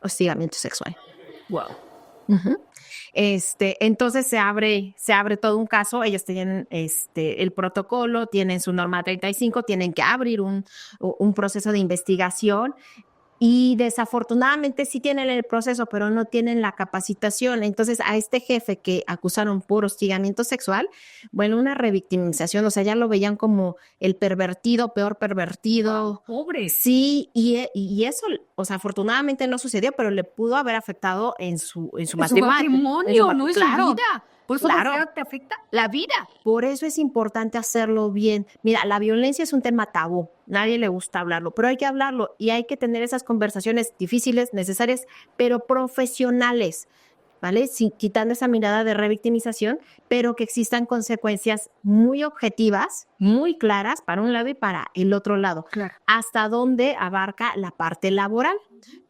Speaker 1: hostigamiento sexual.
Speaker 2: Wow.
Speaker 1: Uh-huh. Entonces se abre todo un caso. Ellos tienen el protocolo, tienen su norma 35, tienen que abrir un proceso de investigación. Y desafortunadamente sí tienen el proceso, pero no tienen la capacitación. Entonces, a este jefe que acusaron por hostigamiento sexual, bueno, una revictimización, o sea, ya lo veían como el pervertido, peor pervertido.
Speaker 2: Pobre.
Speaker 1: Sí, y eso, o sea, afortunadamente no sucedió, pero le pudo haber afectado en su matrimonio.
Speaker 2: No es
Speaker 1: Claro.
Speaker 2: su vida. Por eso
Speaker 1: Claro.
Speaker 2: te afecta la vida.
Speaker 1: Por eso es importante hacerlo bien. Mira, la violencia es un tema tabú. Nadie le gusta hablarlo, pero hay que hablarlo y hay que tener esas conversaciones difíciles, necesarias, pero profesionales, ¿vale? Sin, quitando esa mirada de revictimización, pero que existan consecuencias muy objetivas, muy claras para un lado y para el otro lado.
Speaker 2: Claro.
Speaker 1: Hasta dónde abarca la parte laboral,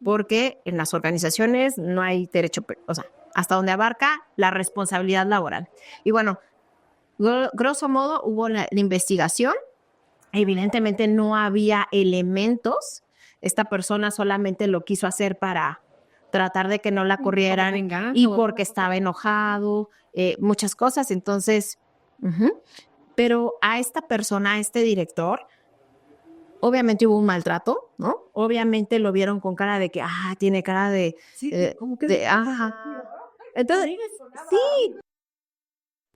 Speaker 1: porque en las organizaciones no hay derecho, o sea, hasta donde abarca la responsabilidad laboral. Y bueno, grosso modo hubo la investigación, evidentemente no había elementos, esta persona solamente lo quiso hacer para tratar de que no la corrieran y porque estaba enojado, muchas cosas, entonces, pero a esta persona, a este director, obviamente hubo un maltrato, ¿no? Obviamente lo vieron con cara de que, tiene cara de...
Speaker 2: Sí, como que...
Speaker 1: Entonces,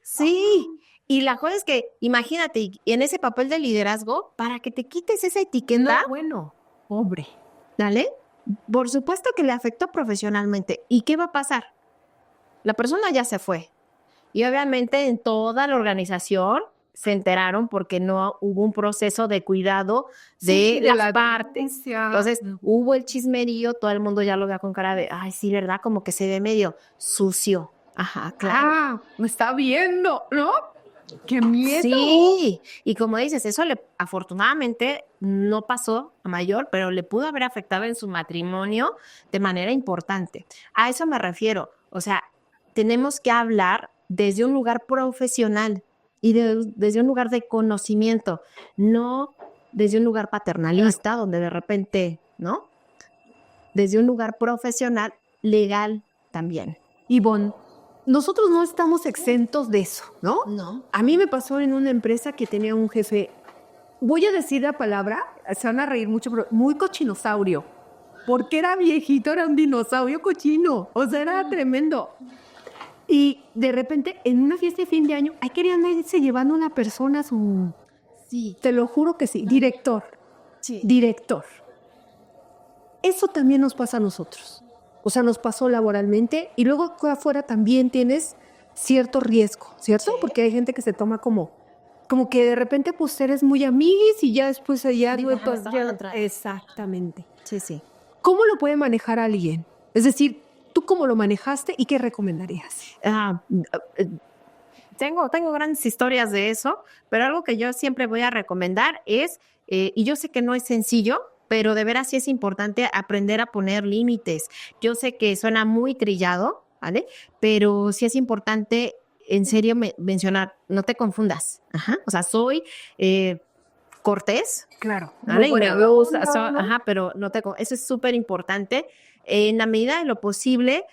Speaker 1: sí. Y la cosa es que, imagínate, y en ese papel de liderazgo, para que te quites esa etiqueta,
Speaker 2: No, bueno, pobre.
Speaker 1: ¿dale? Por supuesto que le afectó profesionalmente. ¿Y qué va a pasar? La persona ya se fue. Y obviamente en toda la organización se enteraron porque no hubo un proceso de cuidado de las partes. Entonces hubo el chismerío, todo el mundo ya lo veía con cara de, ay, sí, ¿verdad? Como que se ve medio sucio. Ajá, claro.
Speaker 2: Me está viendo, ¿no? ¡Qué miedo!
Speaker 1: Sí, y como dices, eso afortunadamente no pasó a mayor, pero le pudo haber afectado en su matrimonio de manera importante. A eso me refiero. O sea, tenemos que hablar desde un lugar profesional y desde un lugar de conocimiento, no desde un lugar paternalista, donde de repente, ¿no? Desde un lugar profesional, legal también.
Speaker 2: Ivonne, nosotros no estamos exentos de eso, ¿no?
Speaker 1: No.
Speaker 2: A mí me pasó en una empresa que tenía un jefe, voy a decir la palabra, se van a reír mucho, pero muy cochinosaurio. Porque era viejito, era un dinosaurio cochino. O sea, era tremendo. Y de repente, en una fiesta de fin de año, ahí querían irse llevando a una persona a su...
Speaker 1: Sí.
Speaker 2: Te lo juro que sí. Director.
Speaker 1: Sí.
Speaker 2: Director. Eso también nos pasa a nosotros. O sea, nos pasó laboralmente y luego afuera también tienes cierto riesgo, ¿cierto?
Speaker 1: Sí.
Speaker 2: Porque hay gente que se toma como que de repente pues eres muy amiguis y ya después allá... Exactamente.
Speaker 1: Sí, sí.
Speaker 2: ¿Cómo lo puede manejar alguien? Es decir, ¿tú cómo lo manejaste y qué recomendarías?
Speaker 1: Tengo grandes historias de eso, pero algo que yo siempre voy a recomendar es, y yo sé que no es sencillo, pero de veras sí es importante aprender a poner límites. Yo sé que suena muy trillado, ¿vale? Pero sí es importante, en serio, mencionar, no te confundas. Ajá. O sea, soy cortés.
Speaker 2: Claro.
Speaker 1: ¿Vale? Y me gusta,
Speaker 2: no.
Speaker 1: pero no te... Eso es súper importante. En la medida de lo posible,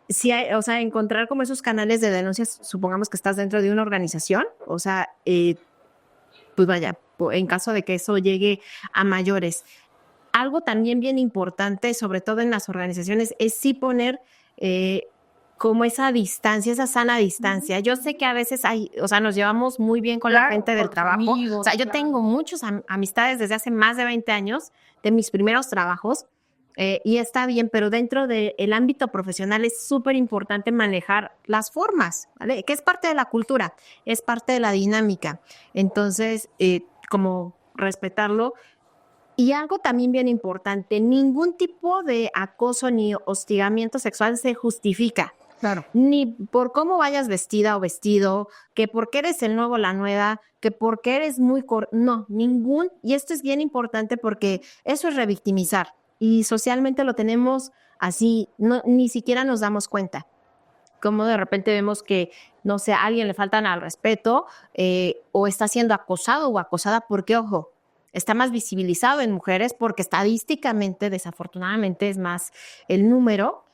Speaker 1: sí, o sea, encontrar como esos canales de denuncias, supongamos que estás dentro de una organización, o sea, pues vaya, en caso de que eso llegue a mayores. Algo también bien importante, sobre todo en las organizaciones, es sí poner como esa distancia, esa sana distancia. Yo sé que a veces hay, o sea, nos llevamos muy bien con la gente del trabajo.
Speaker 2: Amigos,
Speaker 1: O sea, yo tengo muchas amistades desde hace más de 20 años, de mis primeros trabajos, y está bien, pero dentro del ámbito profesional es súper importante manejar las formas, ¿vale? Que es parte de la cultura, es parte de la dinámica. Entonces, como respetarlo. Y algo también bien importante, ningún tipo de acoso ni hostigamiento sexual se justifica.
Speaker 2: claro.
Speaker 1: Ni por cómo vayas vestida o vestido, que porque eres el nuevo, la nueva, que porque eres no, ningún, y esto es bien importante porque eso es revictimizar y socialmente lo tenemos así, no, ni siquiera nos damos cuenta. Como de repente vemos que, no sé, a alguien le faltan al respeto o está siendo acosado o acosada porque, ojo, está más visibilizado en mujeres porque estadísticamente, desafortunadamente, es más el número,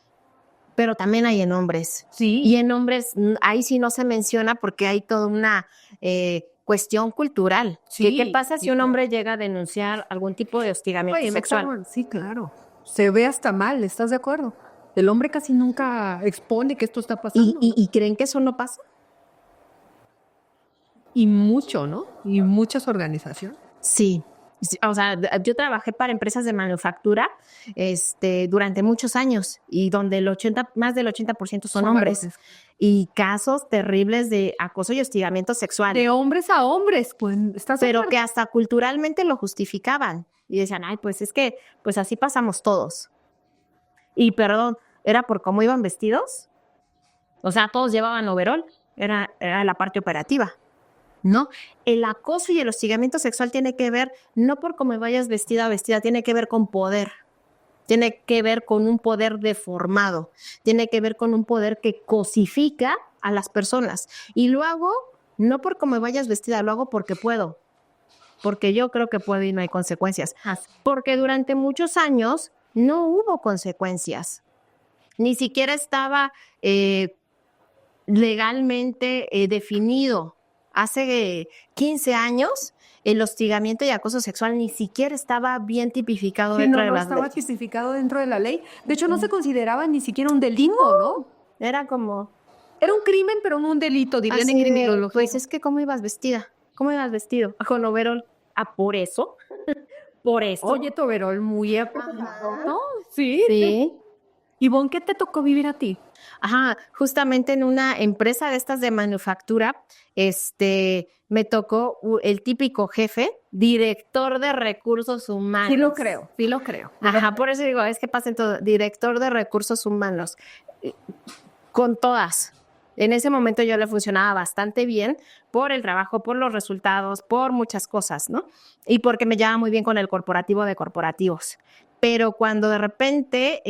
Speaker 1: pero también hay en hombres.
Speaker 2: Sí.
Speaker 1: Y en hombres, ahí sí no se menciona porque hay toda una cuestión cultural.
Speaker 2: Sí,
Speaker 1: ¿Qué pasa si
Speaker 2: sí,
Speaker 1: un
Speaker 2: claro.
Speaker 1: hombre llega a denunciar algún tipo de hostigamiento
Speaker 2: Oye,
Speaker 1: sexual?
Speaker 2: sí, claro. Se ve hasta mal, ¿estás de acuerdo? El hombre casi nunca expone que esto está pasando.
Speaker 1: ¿Y creen que eso no pasa?
Speaker 2: Y mucho, ¿no? Y muchas organizaciones.
Speaker 1: Sí. Sí, o sea, yo trabajé para empresas de manufactura durante muchos años y donde más del 80% son hombres.
Speaker 2: varones.
Speaker 1: Y casos terribles de acoso y hostigamiento sexual.
Speaker 2: De hombres a hombres, pues, ¿estás de
Speaker 1: Pero
Speaker 2: acuerdo?
Speaker 1: que hasta culturalmente lo justificaban. Y decían, ay, pues es que, pues así pasamos todos. Y perdón, ¿era por cómo iban vestidos? O sea, todos llevaban overol, era la parte operativa. No, el acoso y el hostigamiento sexual tiene que ver no por cómo vayas vestida o vestida, tiene que ver con poder, tiene que ver con un poder deformado, tiene que ver con un poder que cosifica a las personas. Y lo hago no por cómo vayas vestida, lo hago porque puedo, porque yo creo que puedo y no hay consecuencias. Porque durante muchos años no hubo consecuencias, ni siquiera estaba legalmente definido. Hace 15 años, el hostigamiento y acoso sexual ni siquiera estaba bien tipificado
Speaker 2: Sí,
Speaker 1: dentro
Speaker 2: no,
Speaker 1: de
Speaker 2: no
Speaker 1: las
Speaker 2: estaba
Speaker 1: leyes.
Speaker 2: tipificado dentro de la ley. De hecho, no se consideraba ni siquiera un delito, ¿no?
Speaker 1: Era como,
Speaker 2: Era un crimen, pero no un delito, dirían en
Speaker 1: así de,
Speaker 2: criminología.
Speaker 1: pues es que ¿cómo ibas vestida? ¿Cómo ibas vestido? Con overol. Ah, por eso. Por eso.
Speaker 2: Oye, tu overol muy apropiado, ¿no? Sí.
Speaker 1: Sí.
Speaker 2: Ivonne, ¿qué te tocó vivir a ti?
Speaker 1: Ajá, justamente en una empresa de estas de manufactura, me tocó el típico jefe, director de recursos humanos.
Speaker 2: Sí lo creo, sí lo creo.
Speaker 1: Ajá, por eso digo, es que pasa en todo, director de recursos humanos, con todas. En ese momento yo le funcionaba bastante bien por el trabajo, por los resultados, por muchas cosas, ¿no? Y porque me llevaba muy bien con el corporativo de corporativos. Pero cuando de repente,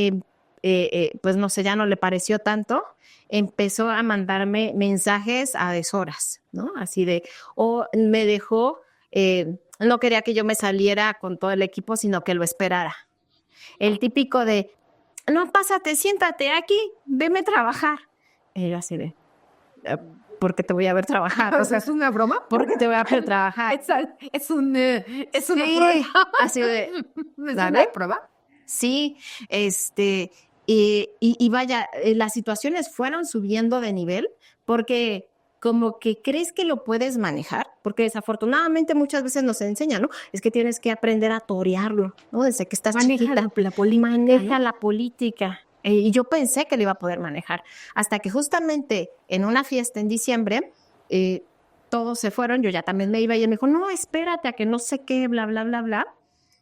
Speaker 1: pues no sé, ya no le pareció tanto, empezó a mandarme mensajes a deshoras, ¿no? Así de, o me dejó, no quería que yo me saliera con todo el equipo, sino que lo esperara. El típico de, no, pásate, siéntate aquí, veme a trabajar. Y yo así de, ¿por qué te voy a ver trabajar?
Speaker 2: O sea, ¿es una broma?
Speaker 1: ¿por qué te voy a ver trabajar?
Speaker 2: Es una
Speaker 1: Sí,
Speaker 2: prueba.
Speaker 1: así de,
Speaker 2: ¿Es
Speaker 1: ¿vale?
Speaker 2: una prueba?
Speaker 1: Sí, y vaya, las situaciones fueron subiendo de nivel porque como que crees que lo puedes manejar, porque desafortunadamente muchas veces nos enseñan, ¿no? Es que tienes que aprender a torearlo, ¿no? Desde que estás
Speaker 2: Maneja
Speaker 1: chiquita.
Speaker 2: la política,
Speaker 1: Maneja
Speaker 2: ¿no?
Speaker 1: la política. Y yo pensé que lo iba a poder manejar, hasta que justamente en una fiesta en diciembre, todos se fueron, yo ya también me iba y él me dijo, no, espérate a que no sé qué, bla, bla, bla, bla.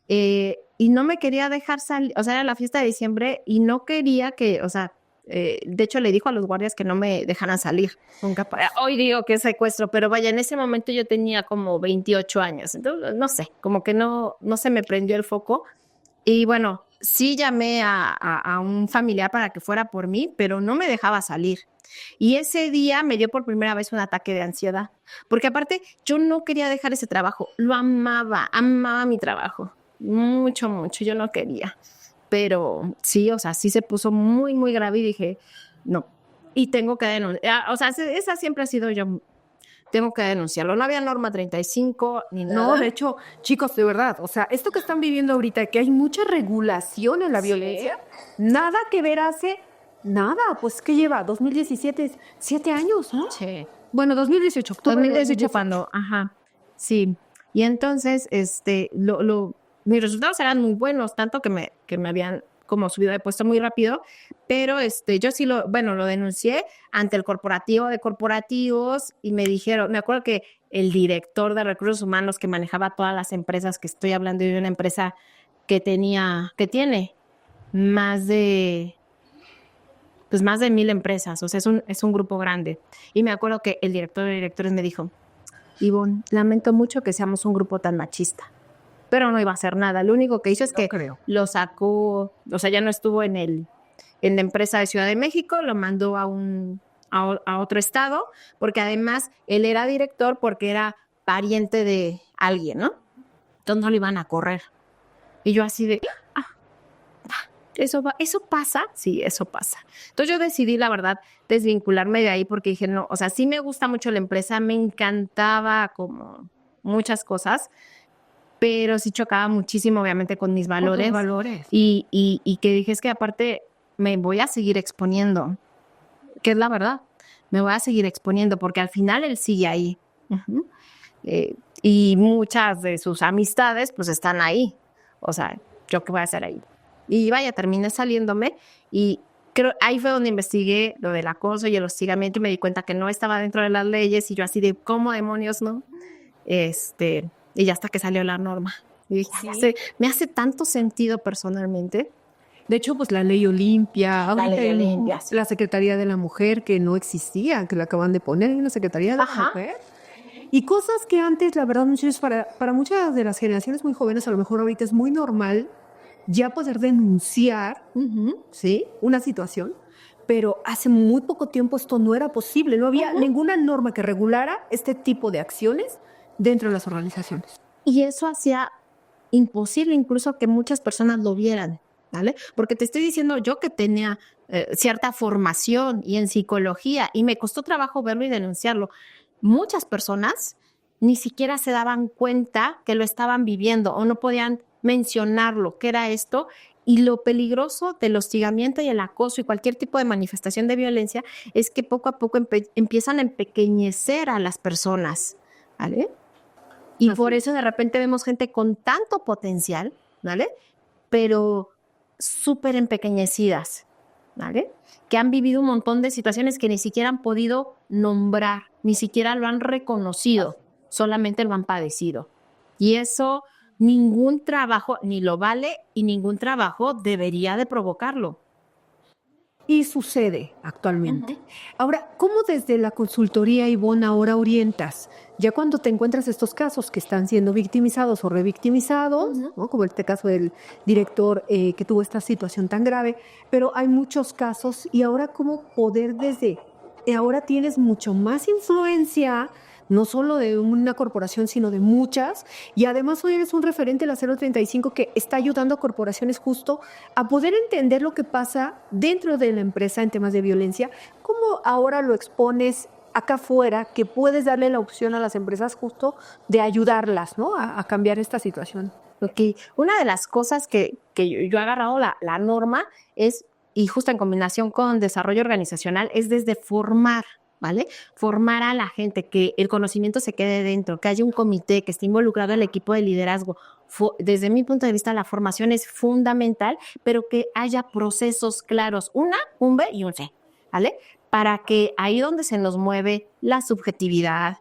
Speaker 1: Y no me quería dejar salir, o sea, era la fiesta de diciembre y no quería que, o sea, de hecho le dijo a los guardias que no me dejaran salir.
Speaker 2: Nunca
Speaker 1: Hoy digo que es secuestro, pero vaya, en ese momento yo tenía como 28 años, entonces no sé, como que no se me prendió el foco. Y bueno, sí llamé a un familiar para que fuera por mí, pero no me dejaba salir. Y ese día me dio por primera vez un ataque de ansiedad, porque aparte yo no quería dejar ese trabajo, lo amaba mi trabajo, mucho, mucho, yo no quería. Pero sí, o sea, sí se puso muy, muy grave y dije, no. Y tengo que denunciar, o sea, esa siempre ha sido yo, tengo que denunciarlo. No había norma 35 ni nada.
Speaker 2: No, de hecho, chicos, de verdad, o sea, esto que están viviendo ahorita, que hay mucha regulación en la violencia, nada que ver hace nada, pues, ¿qué lleva? 2017, 7 años, ¿no?
Speaker 1: Sí.
Speaker 2: Bueno, 2018, octubre.
Speaker 1: 2018 cuando, ajá, sí. Y entonces, mis resultados eran muy buenos, tanto que me habían como subido de puesto muy rápido, pero yo sí lo denuncié ante el corporativo de corporativos y me dijeron, me acuerdo que el director de recursos humanos que manejaba todas las empresas, que estoy hablando de una empresa que tiene más de, pues más de 1,000 empresas, o sea, es un grupo grande. Y me acuerdo que el director de directores me dijo, Ivonne, lamento mucho que seamos un grupo tan machista, pero no iba a hacer nada. Lo único que hizo es que lo sacó, o sea, ya no estuvo en la empresa de Ciudad de México, lo mandó a otro estado, porque además él era director porque era pariente de alguien, ¿no? Entonces no lo iban a correr. Y yo así de, ¿eso pasa? Sí, eso pasa. Entonces yo decidí, la verdad, desvincularme de ahí porque dije, no, o sea, sí me gusta mucho la empresa, me encantaba como muchas cosas, pero sí chocaba muchísimo, obviamente, con mis valores.
Speaker 2: Otros valores.
Speaker 1: Y que dije, es que aparte me voy a seguir exponiendo, que es la verdad, me voy a seguir exponiendo porque al final él sigue ahí. Uh-huh. Y muchas de sus amistades pues están ahí. O sea, ¿yo qué voy a hacer ahí? Y vaya, terminé saliéndome y creo ahí fue donde investigué lo del acoso y el hostigamiento y me di cuenta que no estaba dentro de las leyes y yo así de, ¿cómo demonios no? Y ya hasta que salió la norma. Y dije, me hace tanto sentido personalmente.
Speaker 2: De hecho, pues la ley Olimpia, ahorita
Speaker 1: Sí.
Speaker 2: la Secretaría de la Mujer, que no existía, que la acaban de poner en la Secretaría de la Mujer. Y cosas que antes, la verdad, para muchas de las generaciones muy jóvenes, a lo mejor ahorita es muy normal ya poder denunciar, ¿sí? Una situación, pero hace muy poco tiempo esto no era posible, no había ninguna norma que regulara este tipo de acciones dentro de las organizaciones.
Speaker 1: Y eso hacía imposible incluso que muchas personas lo vieran, ¿vale? Porque te estoy diciendo yo que tenía cierta formación y en psicología y me costó trabajo verlo y denunciarlo. Muchas personas ni siquiera se daban cuenta que lo estaban viviendo o no podían mencionarlo, qué era esto. Y lo peligroso del hostigamiento y el acoso y cualquier tipo de manifestación de violencia es que poco a poco empiezan a empequeñecer a las personas, ¿vale? Y por eso de repente vemos gente con tanto potencial, ¿vale? Pero súper empequeñecidas, ¿vale? Que han vivido un montón de situaciones que ni siquiera han podido nombrar, ni siquiera lo han reconocido, solamente lo han padecido. Y eso ningún trabajo ni lo vale y ningún trabajo debería de provocarlo.
Speaker 2: Y sucede actualmente. Ahora, ¿cómo desde la consultoría, Ivonne, ahora orientas? Ya cuando te encuentras estos casos que están siendo victimizados o revictimizados, ¿no? Como este caso del director que tuvo esta situación tan grave, pero hay muchos casos y ahora cómo poder ahora tienes mucho más influencia, no solo de una corporación, sino de muchas, y además hoy eres un referente de la 035 que está ayudando a corporaciones justo a poder entender lo que pasa dentro de la empresa en temas de violencia. ¿Cómo ahora lo expones acá afuera, que puedes darle la opción a las empresas justo de ayudarlas, ¿no? a cambiar esta situación?
Speaker 1: Okay. Una de las cosas que yo he agarrado la norma es, y justo en combinación con desarrollo organizacional, es desde formar, ¿vale? Formar a la gente, que el conocimiento se quede dentro, que haya un comité, que esté involucrado el equipo de liderazgo. Desde mi punto de vista, la formación es fundamental, pero que haya procesos claros, un B y un C, ¿vale? Para que ahí donde se nos mueve la subjetividad,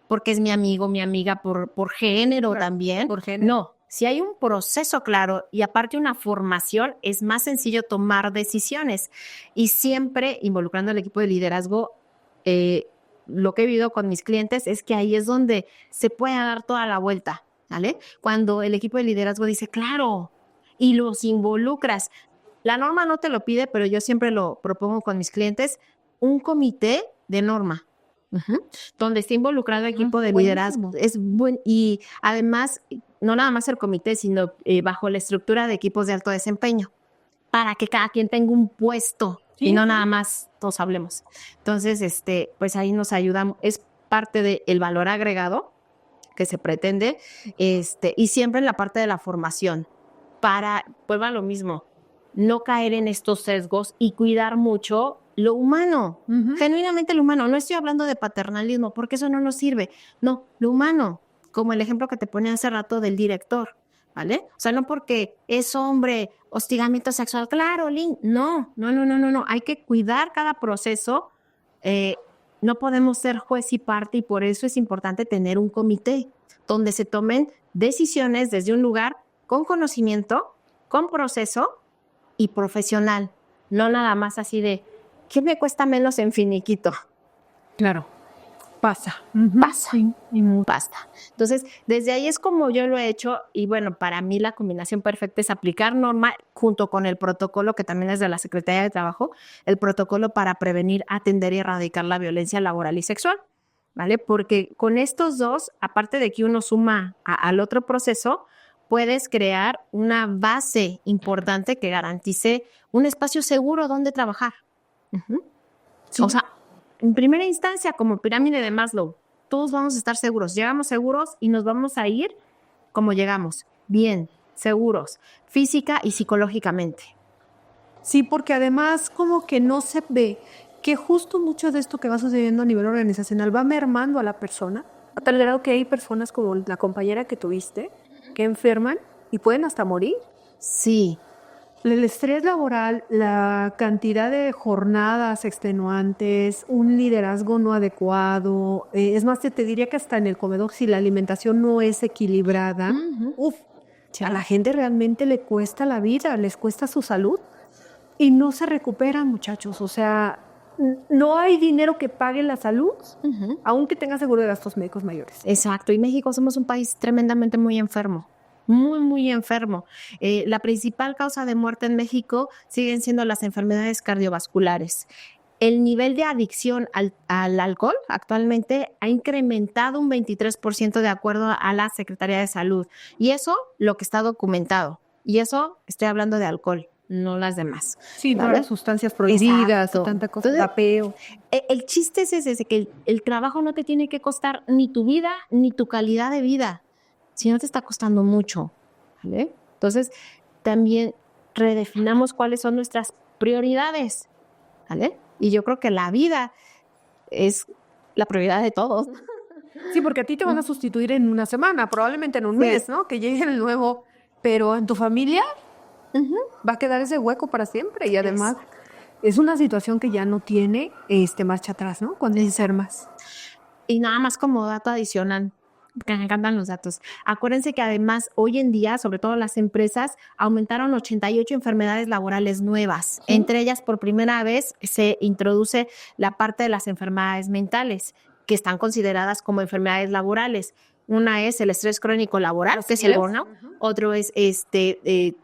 Speaker 1: porque es mi amigo, mi amiga, por género también.
Speaker 2: Por género.
Speaker 1: No, si hay un proceso claro y aparte una formación, es más sencillo tomar decisiones. Y siempre involucrando al equipo de liderazgo, lo que he vivido con mis clientes es que ahí es donde se puede dar toda la vuelta, ¿vale? Cuando el equipo de liderazgo dice, claro, y los involucras. La norma no te lo pide, pero yo siempre lo propongo con mis clientes, un comité de norma. Donde esté involucrado el equipo de liderazgo. Es buen, y además, no nada más el comité, sino bajo la estructura de equipos de alto desempeño, para que cada quien tenga un puesto y no nada más todos hablemos. Entonces, pues ahí nos ayudamos, es parte del valor agregado que se pretende, y siempre en la parte de la formación, para, pues va lo mismo, no caer en estos sesgos y cuidar mucho lo humano, genuinamente lo humano. No estoy hablando de paternalismo, porque eso no nos sirve. No, lo humano, como el ejemplo que te ponía hace rato del director, ¿vale? O sea, no porque es hombre, hostigamiento sexual, claro, Lynn, no, hay que cuidar cada proceso, no podemos ser juez y parte, y por eso es importante tener un comité donde se tomen decisiones desde un lugar con conocimiento, con proceso y profesional, no nada más así de, ¿qué me cuesta menos en finiquito?
Speaker 2: Claro, pasa.
Speaker 1: Pasa, basta. Entonces, desde ahí es como yo lo he hecho, y bueno, para mí la combinación perfecta es aplicar norma junto con el protocolo, que también es de la Secretaría de Trabajo, el protocolo para prevenir, atender y erradicar la violencia laboral y sexual, ¿vale? Porque con estos dos, aparte de que uno suma al otro proceso, puedes crear una base importante que garantice un espacio seguro donde trabajar. Sí. O sea, en primera instancia, como pirámide de Maslow, todos vamos a estar seguros. Llegamos seguros y nos vamos a ir como llegamos, bien, seguros, física y psicológicamente.
Speaker 2: Sí, porque además como que no se ve que justo mucho de esto que va sucediendo a nivel organizacional va mermando a la persona, a tal grado que hay personas como la compañera que tuviste que enferman y pueden hasta morir.
Speaker 1: Sí.
Speaker 2: El estrés laboral, la cantidad de jornadas extenuantes, un liderazgo no adecuado, es más, te diría que hasta en el comedor, si la alimentación no es equilibrada, a la gente realmente le cuesta la vida, les cuesta su salud y no se recuperan, muchachos. O sea, no hay dinero que pague la salud, aunque tenga seguro de gastos médicos mayores.
Speaker 1: Exacto, y México somos un país tremendamente muy enfermo. Muy enfermo. La principal causa de muerte en México siguen siendo las enfermedades cardiovasculares. El nivel de adicción al alcohol actualmente ha incrementado un 23% de acuerdo a la Secretaría de Salud. Y eso lo que está documentado. Y eso estoy hablando de alcohol, no las demás.
Speaker 2: Sí, ¿vale? Todas las sustancias prohibidas, tanta cosa, tapeo.
Speaker 1: El chiste es ese, que el trabajo no te tiene que costar ni tu vida ni tu calidad de vida, si no te está costando mucho, ¿vale? Entonces, también redefinamos cuáles son nuestras prioridades, ¿vale? Y yo creo que la vida es la prioridad de todos.
Speaker 2: Sí, porque a ti te van a sustituir en una semana, probablemente en un mes, ¿no? Que llegue el nuevo, pero en tu familia va a quedar ese hueco para siempre. Y además es una situación que ya no tiene marcha atrás, ¿no? Cuando enfermas.
Speaker 1: Y nada más como dato adicional, porque me encantan los datos. Acuérdense que además hoy en día, sobre todo las empresas, aumentaron 88 enfermedades laborales nuevas. Entre ellas, por primera vez, se introduce la parte de las enfermedades mentales, que están consideradas como enfermedades laborales. Una es el estrés crónico laboral, que es el burnout. Otro es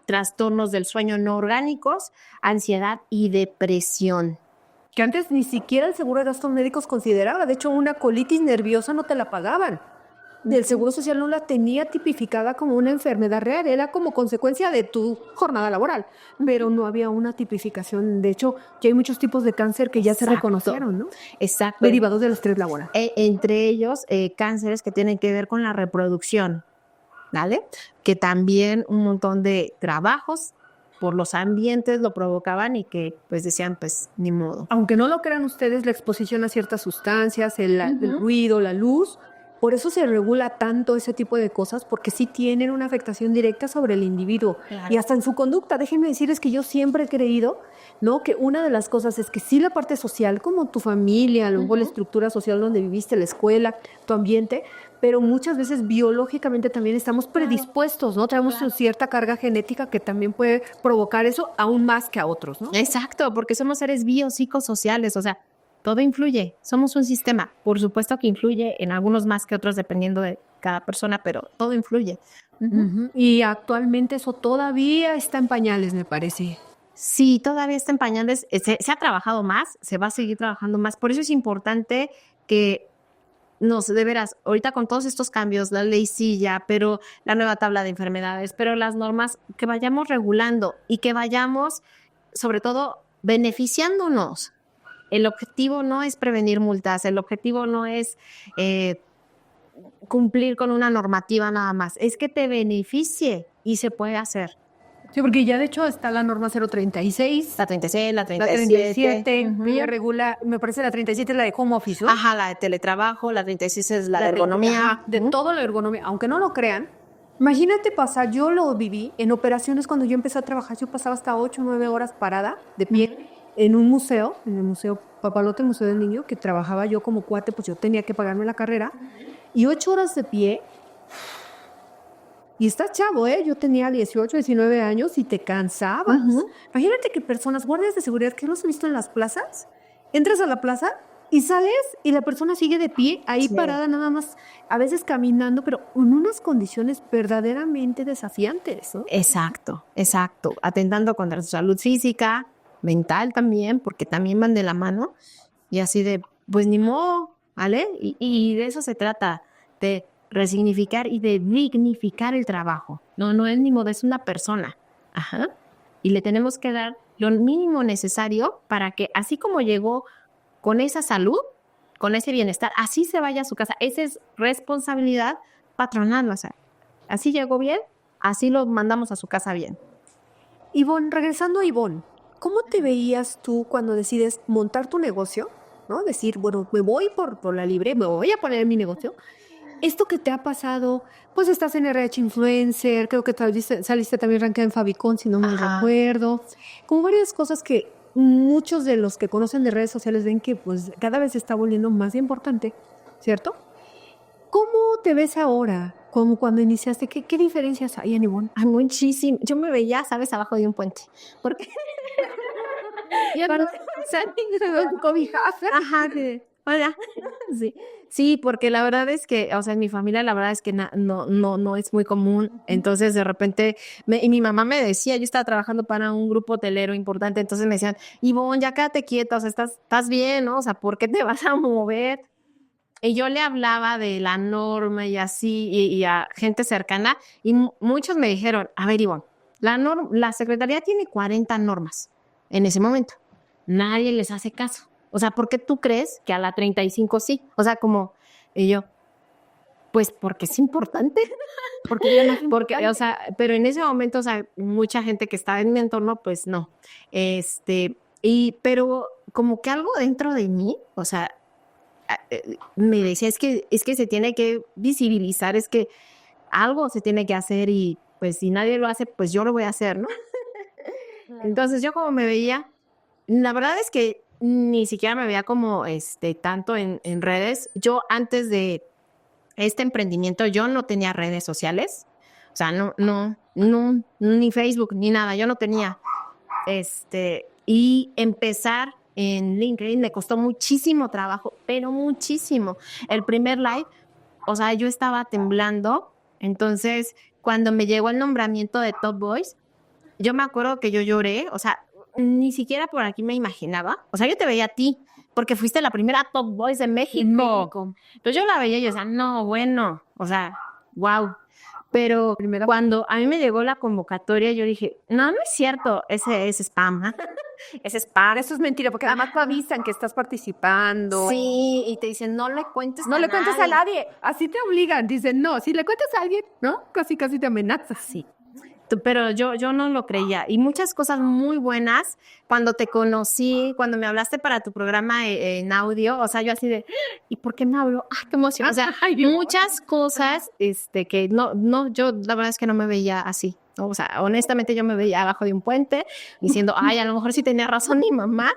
Speaker 1: trastornos del sueño no orgánicos, ansiedad y depresión.
Speaker 2: Que antes ni siquiera el seguro de gastos médicos consideraba. De hecho, una colitis nerviosa no te la pagaban. El Seguro Social no la tenía tipificada como una enfermedad real, era como consecuencia de tu jornada laboral, pero no había una tipificación. De hecho, ya hay muchos tipos de cáncer que ya se reconocieron, ¿no?
Speaker 1: Exacto.
Speaker 2: Derivados del estrés laboral.
Speaker 1: Entre ellos, cánceres que tienen que ver con la reproducción, ¿vale? Que también un montón de trabajos por los ambientes lo provocaban y que pues decían, pues ni modo.
Speaker 2: Aunque no lo crean ustedes, la exposición a ciertas sustancias, el ruido, la luz, por eso se regula tanto ese tipo de cosas, porque sí tienen una afectación directa sobre el individuo y hasta en su conducta. Déjenme decirles que yo siempre he creído, ¿no?, que una de las cosas es que sí la parte social, como tu familia, luego la estructura social donde viviste, la escuela, tu ambiente, pero muchas veces biológicamente también estamos predispuestos, ¿no? Traemos cierta carga genética que también puede provocar eso aún más que a otros, ¿no?
Speaker 1: Exacto, porque somos seres biopsicosociales, o sea, todo influye, somos un sistema. Por supuesto que influye en algunos más que otros dependiendo de cada persona, pero todo influye.
Speaker 2: Y actualmente eso todavía está en pañales, me parece.
Speaker 1: Sí, todavía está en pañales. Se ha trabajado más, se va a seguir trabajando más. Por eso es importante que de veras, ahorita con todos estos cambios, la ley silla, pero la nueva tabla de enfermedades, pero las normas, que vayamos regulando y que vayamos, sobre todo, beneficiándonos. El objetivo no es prevenir multas, el objetivo no es cumplir con una normativa nada más, es que te beneficie y se puede hacer.
Speaker 2: Sí, porque ya de hecho está la norma 036.
Speaker 1: La 36, la
Speaker 2: La
Speaker 1: 37.
Speaker 2: 37, ella regula, me parece la 37 es la de home office, ¿no?
Speaker 1: Ajá, la de teletrabajo, la 36 es la de ergonomía.
Speaker 2: Ajá, de todo la ergonomía, aunque no lo crean. Imagínate pasar, yo lo viví en operaciones cuando yo empecé a trabajar, yo pasaba hasta 8 o 9 horas parada de pie en un museo, en el Museo Papalote, el Museo del Niño, que trabajaba yo como cuate, pues yo tenía que pagarme la carrera, y 8 horas de pie. Y estás chavo, ¿eh? Yo tenía 18, 19 años y te cansabas. Imagínate que personas, guardias de seguridad, que los he visto en las plazas, entras a la plaza y sales y la persona sigue de pie, ahí parada nada más, a veces caminando, pero en unas condiciones verdaderamente desafiantes, ¿no?
Speaker 1: Exacto, exacto. Atentando contra su salud física, mental también, porque también van de la mano. Y así de, pues ni modo, ¿vale? Y de eso se trata, de resignificar y de dignificar el trabajo. No es ni modo, es una persona. Ajá. Y le tenemos que dar lo mínimo necesario para que, así como llegó con esa salud, con ese bienestar, así se vaya a su casa. Esa es responsabilidad patronal. O sea, así llegó bien, así lo mandamos a su casa bien.
Speaker 2: Ivonne, regresando a Ivonne, ¿cómo te veías tú cuando decides montar tu negocio? ¿No? Decir, bueno, me voy por la libre, me voy a poner mi negocio. Esto que te ha pasado, pues estás en RH Influencer, creo que saliste también rankeada en Fabicon, si no mal recuerdo. Como varias cosas que muchos de los que conocen de redes sociales ven que pues cada vez se está volviendo más importante, ¿cierto? ¿Cómo te ves ahora? Como cuando iniciaste, ¿qué diferencias hay en Ivonne?
Speaker 1: Ay, muchísimo. Yo me veía, ¿sabes? Abajo de un puente. Porque Ajá, hola. Sí. Sí, porque la verdad es que, o sea, en mi familia la verdad es que no es muy común. Entonces, de repente, y mi mamá me decía, yo estaba trabajando para un grupo hotelero importante, entonces me decían, Ivonne, ya quédate quieta, o sea, estás bien, ¿no? O sea, ¿por qué te vas a mover? Y yo le hablaba de la norma y así, y a gente cercana, y muchos me dijeron, a ver, Ivonne, la Secretaría tiene 40 normas en ese momento. Nadie les hace caso. O sea, ¿por qué tú crees que a la 35 sí? O sea, como, y yo, pues porque es importante. Porque ya no es importante. O sea, pero en ese momento, o sea, mucha gente que estaba en mi entorno, pues no. Pero como que algo dentro de mí, o sea, me decía, es que se tiene que visibilizar, es que algo se tiene que hacer y pues si nadie lo hace, pues yo lo voy a hacer, ¿no? Entonces yo como me veía, la verdad es que ni siquiera me veía como tanto en redes. Yo antes de este emprendimiento, yo no tenía redes sociales. O sea, no, ni Facebook, ni nada. Yo no tenía. Y empezar en LinkedIn me costó muchísimo trabajo, pero muchísimo. El primer live, o sea, yo estaba temblando. Entonces, cuando me llegó el nombramiento de Top Voice, yo me acuerdo que yo lloré. O sea, ni siquiera por aquí me imaginaba. O sea, yo te veía a ti, porque fuiste la primera Top Voice de México. Entonces yo la veía y yo decía, no, bueno, o sea, wow. Pero cuando a mí me llegó la convocatoria, yo dije, no es cierto, ese es spam. Ese es spam.
Speaker 2: Eso es mentira, porque además te avisan que estás participando.
Speaker 1: Sí, y te dicen, no le cuentes
Speaker 2: no le cuentes a nadie. Así te obligan. Dicen, no, si le cuentas a alguien, ¿no? Casi te amenazas.
Speaker 1: Sí. Pero yo no lo creía. Y muchas cosas muy buenas. Cuando te conocí, cuando me hablaste para tu programa en audio, o sea, yo así de, ¿y por qué me habló? ¡Ah, qué emoción! O sea, muchas cosas que yo la verdad es que no me veía así, ¿no? O sea, honestamente yo me veía abajo de un puente diciendo, ay, a lo mejor sí tenía razón mi mamá.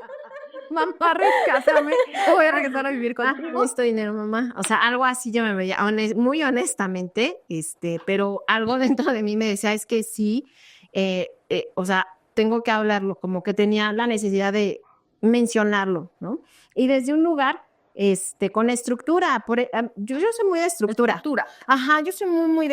Speaker 2: Mamá, rescátame, voy a regresar a vivir contigo.
Speaker 1: Necesito dinero, mamá. O sea, algo así yo me veía, muy honestamente, pero algo dentro de mí me decía, es que sí, o sea, tengo que hablarlo, como que tenía la necesidad de mencionarlo, ¿no? Y desde un lugar, con estructura, yo soy muy de estructura. Ajá, yo soy muy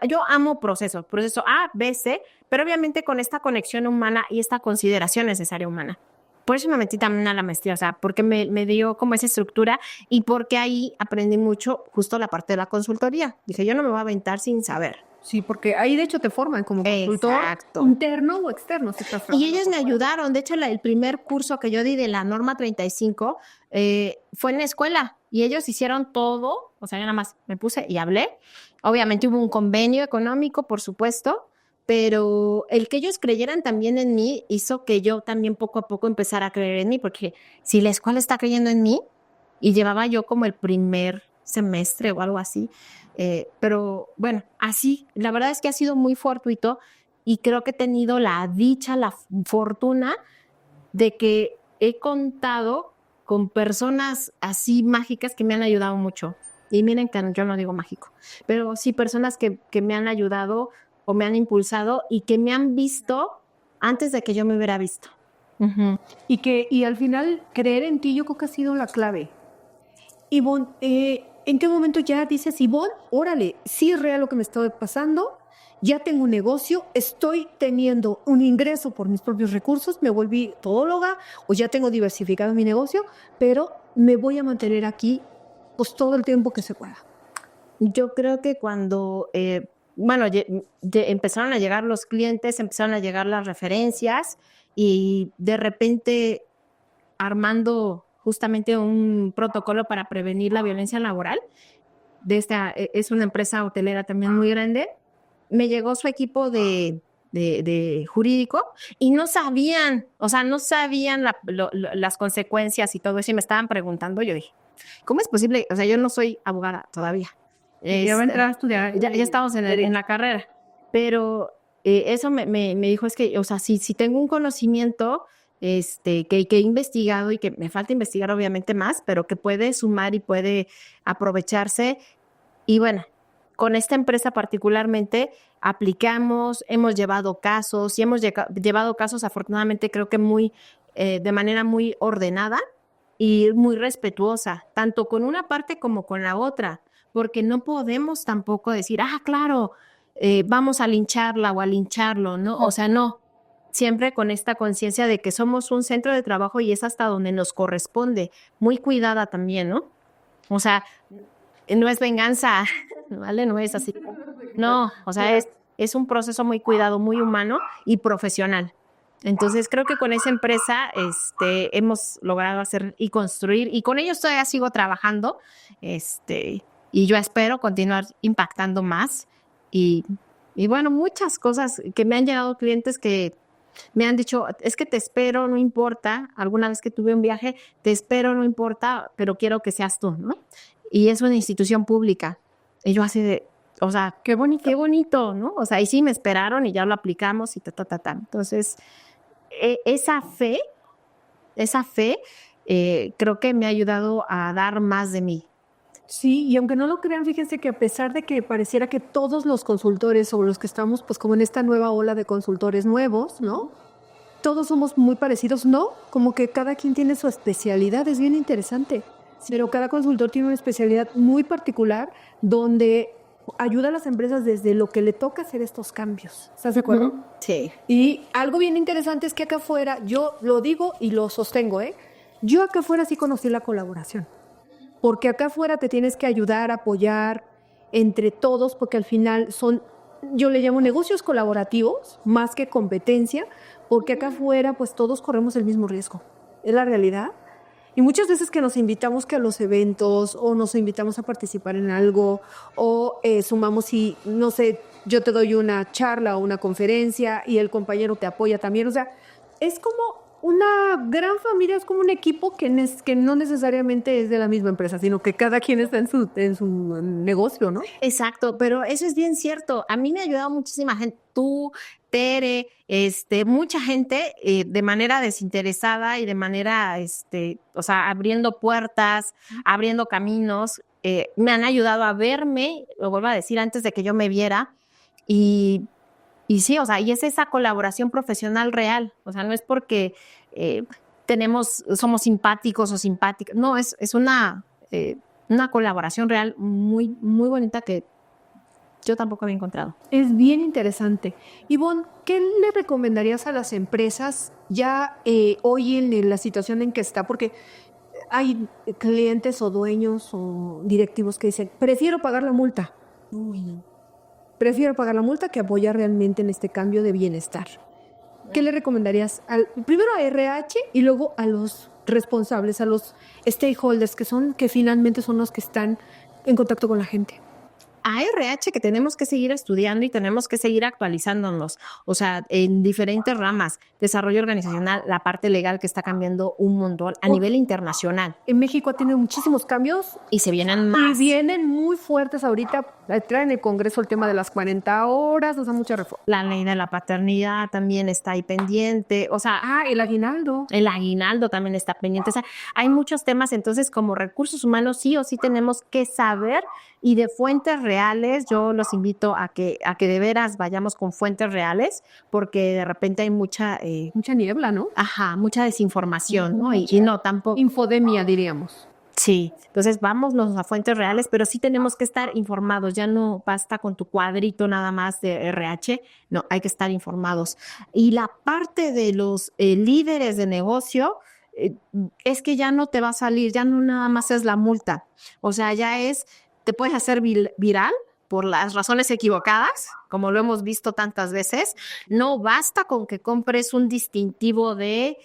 Speaker 1: yo amo proceso A, B, C, pero obviamente con esta conexión humana y esta consideración necesaria humana. Por eso me metí también a la maestría, o sea, porque me dio como esa estructura y porque ahí aprendí mucho justo la parte de la consultoría. Dije, yo no me voy a aventar sin saber.
Speaker 2: Sí, porque ahí de hecho te forman como consultor
Speaker 1: Exacto.
Speaker 2: interno o externo. Si estás
Speaker 1: Y
Speaker 2: trabajando
Speaker 1: ellos me
Speaker 2: por fuera.
Speaker 1: ayudaron. De hecho, el primer curso que yo di de la norma 35 fue en la escuela y ellos hicieron todo. O sea, yo nada más me puse y hablé. Obviamente hubo un convenio económico, por supuesto, pero el que ellos creyeran también en mí hizo que yo también poco a poco empezara a creer en mí, porque si la escuela está creyendo en mí y llevaba yo como el primer semestre o algo así, pero bueno, así, la verdad es que ha sido muy fortuito y creo que he tenido la dicha, la fortuna de que he contado con personas así mágicas que me han ayudado mucho. Y miren que yo no digo mágico, pero sí personas que me han ayudado o me han impulsado y que me han visto antes de que yo me hubiera visto. Uh-huh.
Speaker 2: Y al final creer en ti yo creo que ha sido la clave. Ivonne, ¿en qué momento ya dices, Ivonne, órale, sí es real lo que me está pasando, ya tengo un negocio, estoy teniendo un ingreso por mis propios recursos, me volví todóloga o ya tengo diversificado mi negocio, pero me voy a mantener aquí pues todo el tiempo que se pueda?
Speaker 1: Yo creo que cuando, bueno, empezaron a llegar los clientes, empezaron a llegar las referencias y de repente armando justamente un protocolo para prevenir la violencia laboral. Es una empresa hotelera también muy grande. Me llegó su equipo de jurídico y no sabían, o sea, no sabían las consecuencias y todo eso y me estaban preguntando. Yo dije, ¿cómo es posible? O sea, yo no soy abogada todavía.
Speaker 2: Ya va a entrar a estudiar.
Speaker 1: Ya estamos en la carrera, pero eso me dijo es que, o sea, si tengo un conocimiento que he investigado y que me falta investigar obviamente más, pero que puede sumar y puede aprovecharse. Y bueno, con esta empresa particularmente aplicamos, hemos llevado casos y hemos llevado casos afortunadamente creo que de manera muy ordenada y muy respetuosa, tanto con una parte como con la otra, porque no podemos tampoco decir, claro, vamos a lincharla o a lincharlo, ¿no? O sea, no, siempre con esta conciencia de que somos un centro de trabajo y es hasta donde nos corresponde, muy cuidada también, ¿no? O sea, no es venganza, ¿vale? No es así. No, o sea, es un proceso muy cuidado, muy humano y profesional. Entonces creo que con esa empresa hemos logrado hacer y construir y con ellos todavía sigo trabajando y yo espero continuar impactando más y bueno, muchas cosas que me han llegado clientes que me han dicho, es que te espero, no importa, alguna vez que tuve un viaje, te espero, no importa, pero quiero que seas tú, ¿no? Y es una institución pública. Y yo así de, o sea, qué bonito, ¿no? O sea, y sí me esperaron y ya lo aplicamos y ta. Entonces, esa fe, creo que me ha ayudado a dar más de mí.
Speaker 2: Sí, y aunque no lo crean, fíjense que a pesar de que pareciera que todos los consultores o los que estamos pues como en esta nueva ola de consultores nuevos, ¿no? Todos somos muy parecidos, ¿no? Como que cada quien tiene su especialidad, es bien interesante. Pero cada consultor tiene una especialidad muy particular donde ayuda a las empresas desde lo que le toca hacer estos cambios. ¿Estás de acuerdo?
Speaker 1: Sí.
Speaker 2: Y algo bien interesante es que acá afuera, yo lo digo y lo sostengo, yo acá afuera sí conocí la colaboración. Porque acá afuera te tienes que ayudar, apoyar entre todos, porque al final son, yo le llamo negocios colaborativos, más que competencia, porque acá afuera pues todos corremos el mismo riesgo. Es la realidad. Y muchas veces que nos invitamos que a los eventos o nos invitamos a participar en algo o sumamos y, no sé, yo te doy una charla o una conferencia y el compañero te apoya también. O sea, es como una gran familia, es como un equipo que no necesariamente es de la misma empresa, sino que cada quien está en su negocio, ¿no?
Speaker 1: Exacto, pero eso es bien cierto. A mí me ha ayudado muchísima gente. Tú, Tere, mucha gente de manera desinteresada y de manera, o sea, abriendo puertas, abriendo caminos, me han ayudado a verme, lo vuelvo a decir, antes de que yo me viera. Y sí, o sea, y es esa colaboración profesional real. O sea, no es porque somos simpáticos o simpáticas. No, es una colaboración real muy, muy bonita que yo tampoco había encontrado.
Speaker 2: Es bien interesante. Ivonne, ¿qué le recomendarías a las empresas ya hoy en la situación en que está? Porque hay clientes o dueños o directivos que dicen, prefiero pagar la multa. Uy. prefiero pagar la multa que apoyar realmente en este cambio de bienestar. ¿Qué le recomendarías primero a RH y luego a los responsables, a los stakeholders que finalmente son los que están en contacto con la gente?
Speaker 1: A RH que tenemos que seguir estudiando y tenemos que seguir actualizándonos, o sea, en diferentes ramas, desarrollo organizacional, la parte legal que está cambiando un montón a nivel internacional.
Speaker 2: En México ha tenido muchísimos cambios.
Speaker 1: Y se vienen más.
Speaker 2: Y vienen muy fuertes ahorita. Traen en el Congreso el tema de las 40 horas, o sea, mucha reforma.
Speaker 1: La ley de la paternidad también está ahí pendiente, o sea...
Speaker 2: el aguinaldo.
Speaker 1: El aguinaldo también está pendiente, o sea, hay muchos temas, entonces como recursos humanos sí o sí tenemos que saber y de fuentes reales, yo los invito a que de veras vayamos con fuentes reales, porque de repente hay mucha
Speaker 2: niebla, ¿no?
Speaker 1: Ajá, mucha desinformación, ¿no? Y no, tampoco.
Speaker 2: Infodemia, diríamos.
Speaker 1: Sí, entonces vámonos a fuentes reales, pero sí tenemos que estar informados, ya no basta con tu cuadrito nada más de RH, no, hay que estar informados. Y la parte de los líderes de negocio, es que ya no te va a salir, ya no nada más es la multa, o sea, te puedes hacer viral por las razones equivocadas, como lo hemos visto tantas veces. No basta con que compres un distintivo de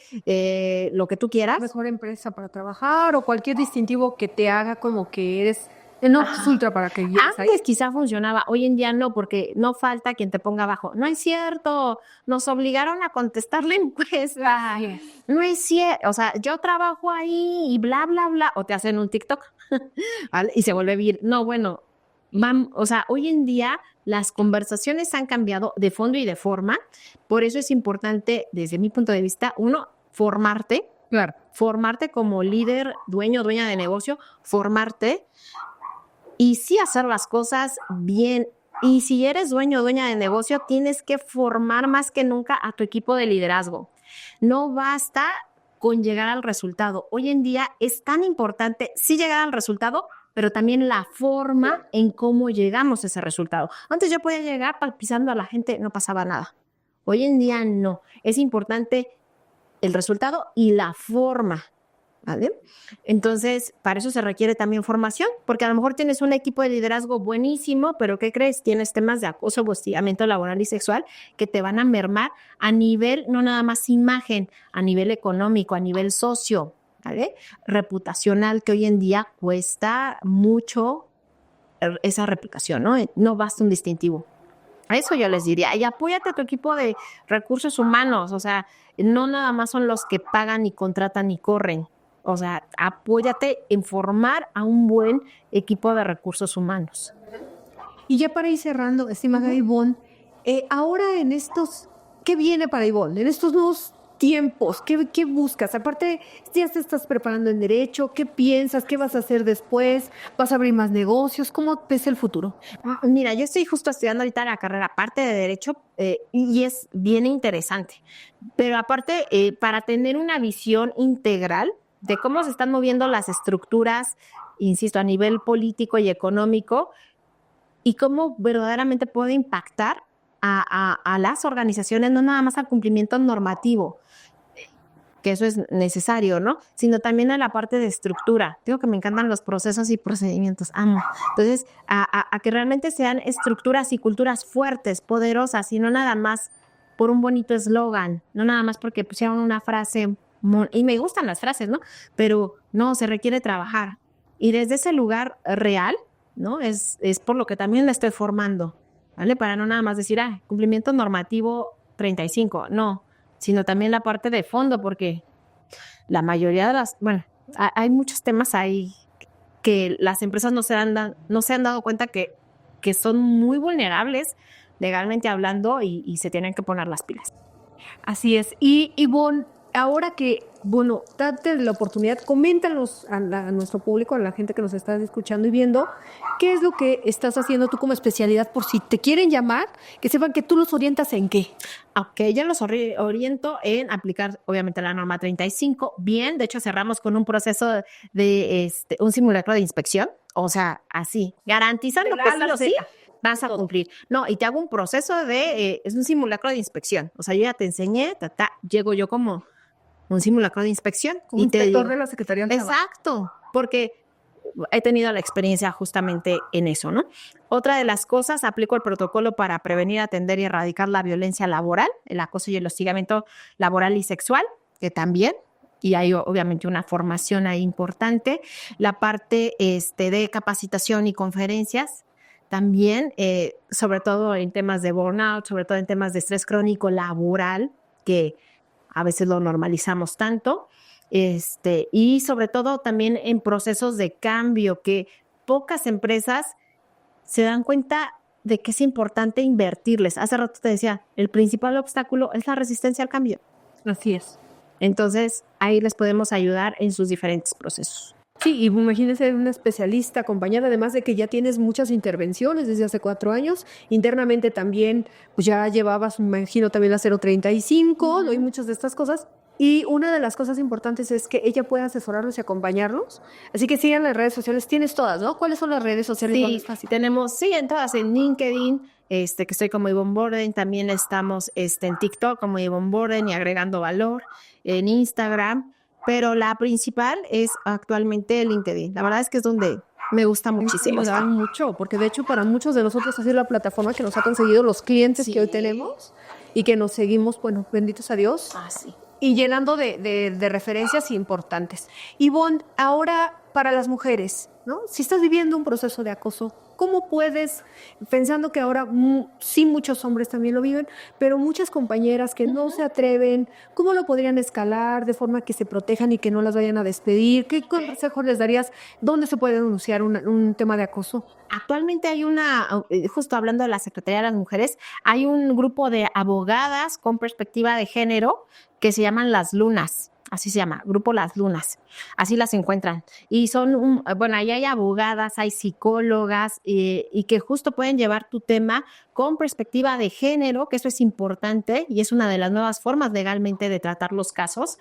Speaker 1: lo que tú quieras.
Speaker 2: Mejor empresa para trabajar o cualquier distintivo que te haga como que eres el ultra para que llegues ahí.
Speaker 1: Antes quizá funcionaba, hoy en día no, porque no falta quien te ponga abajo. No es cierto, nos obligaron a contestar la encuesta. No es cierto, o sea, yo trabajo ahí y bla, bla, bla, o te hacen un TikTok ¿vale? Y se vuelve vir. No, bueno, o sea, hoy en día las conversaciones han cambiado de fondo y de forma, por eso es importante, desde mi punto de vista, uno, formarte.
Speaker 2: Claro.
Speaker 1: Formarte como líder, dueño, dueña de negocio, formarte y sí hacer las cosas bien. Y si eres dueño o dueña de negocio, tienes que formar más que nunca a tu equipo de liderazgo. No basta con llegar al resultado. Hoy en día es tan importante sí llegar al resultado, pero también la forma en cómo llegamos a ese resultado. Antes yo podía llegar pisando a la gente, no pasaba nada. Hoy en día no. Es importante el resultado y la forma, ¿vale? Entonces, para eso se requiere también formación, porque a lo mejor tienes un equipo de liderazgo buenísimo, pero ¿qué crees? Tienes temas de acoso, hostigamiento laboral y sexual que te van a mermar a nivel, no nada más imagen, a nivel económico, a nivel socio, ¿vale? Reputacional, que hoy en día cuesta mucho esa reputación, ¿no? No basta un distintivo. A eso yo les diría, y apóyate a tu equipo de recursos humanos, o sea, no nada más son los que pagan y contratan y corren, o sea, apóyate en formar a un buen equipo de recursos humanos.
Speaker 2: Y ya para ir cerrando, estimada Ivonne, ahora ¿qué viene para Ivonne? En estos nuevos tiempos, ¿qué buscas? Aparte, ya te estás preparando en Derecho, ¿qué piensas? ¿Qué vas a hacer después? ¿Vas a abrir más negocios? ¿Cómo ves el futuro?
Speaker 1: Mira, yo estoy justo estudiando ahorita la carrera aparte de Derecho y es bien interesante, pero aparte, para tener una visión integral de cómo se están moviendo las estructuras, insisto, a nivel político y económico, y cómo verdaderamente puede impactar a las organizaciones, no nada más al cumplimiento normativo, que eso es necesario, ¿no? Sino también a la parte de estructura. Digo que me encantan los procesos y procedimientos, amo. Entonces, a que realmente sean estructuras y culturas fuertes, poderosas, y no nada más por un bonito eslogan, no nada más porque pusieron una frase, y me gustan las frases, ¿no? Pero no, se requiere trabajar. Y desde ese lugar real, ¿no? Es por lo que también la estoy formando, ¿vale? Para no nada más decir, cumplimiento normativo 35, no, sino también la parte de fondo, porque la mayoría de hay muchos temas ahí que las empresas no se han dado cuenta que son muy vulnerables legalmente hablando y se tienen que poner las pilas.
Speaker 2: Así es. Y Ivonne, ahora que, date la oportunidad, coméntanos a nuestro público, a la gente que nos está escuchando y viendo, ¿qué es lo que estás haciendo tú como especialidad? Por si te quieren llamar, que sepan que tú los orientas en qué.
Speaker 1: Ok, yo los oriento en aplicar, obviamente, la norma 35. Bien, de hecho, cerramos con un proceso de un simulacro de inspección. O sea, así, garantizando que sí vas a cumplir. No, y te hago un proceso es un simulacro de inspección. O sea, yo ya te enseñé, llego yo como un simulacro de inspección.
Speaker 2: Como inspector de la Secretaría del Trabajo.
Speaker 1: Exacto, porque he tenido la experiencia justamente en eso, ¿no? Otra de las cosas, aplico el protocolo para prevenir, atender y erradicar la violencia laboral, el acoso y el hostigamiento laboral y sexual, que también, y hay obviamente una formación ahí importante. La parte de capacitación y conferencias, también, sobre todo en temas de burnout, sobre todo en temas de estrés crónico laboral, que a veces lo normalizamos tanto, y sobre todo también en procesos de cambio, que pocas empresas se dan cuenta de que es importante invertirles. Hace rato te decía, el principal obstáculo es la resistencia al cambio.
Speaker 2: Así es.
Speaker 1: Entonces, ahí les podemos ayudar en sus diferentes procesos.
Speaker 2: Sí, y imagínense un especialista acompañada, además de que ya tienes muchas intervenciones desde hace 4 años. Internamente también, pues ya llevabas, me imagino, también la 035, ¿no? Y muchas de estas cosas. Y una de las cosas importantes es que ella pueda asesorarlos y acompañarlos. Así que sigan las redes sociales. Tienes todas, ¿no? ¿Cuáles son las redes sociales?
Speaker 1: Sí,
Speaker 2: ¿Dónde es fácil?
Speaker 1: tenemos, sí, en todas, en LinkedIn, que estoy como Ivonne Borden, también estamos en TikTok como Ivonne Borden y agregando valor, en Instagram, pero la principal es actualmente LinkedIn. La verdad es que es donde me gusta muchísimo.
Speaker 2: Ayuda mucho, porque de hecho para muchos de nosotros ha sido la plataforma que nos ha conseguido los clientes
Speaker 1: Sí.
Speaker 2: que hoy tenemos y que nos seguimos, bueno, benditos a Dios.
Speaker 1: Ah, sí.
Speaker 2: Y llenando de referencias importantes. Ivonne, ahora para las mujeres, ¿no? Si estás viviendo un proceso de acoso, ¿cómo puedes, pensando que ahora sí muchos hombres también lo viven, pero muchas compañeras que no se atreven, ¿cómo lo podrían escalar de forma que se protejan y que no las vayan a despedir? ¿Qué consejos les darías? ¿Dónde se puede denunciar un tema de acoso?
Speaker 1: Actualmente hay justo hablando de la Secretaría de las Mujeres, hay un grupo de abogadas con perspectiva de género que se llaman Las Lunas, así se llama, Grupo Las Lunas, así las encuentran. Y bueno, ahí hay abogadas, hay psicólogas y que justo pueden llevar tu tema con perspectiva de género, que eso es importante y es una de las nuevas formas legalmente de tratar los casos.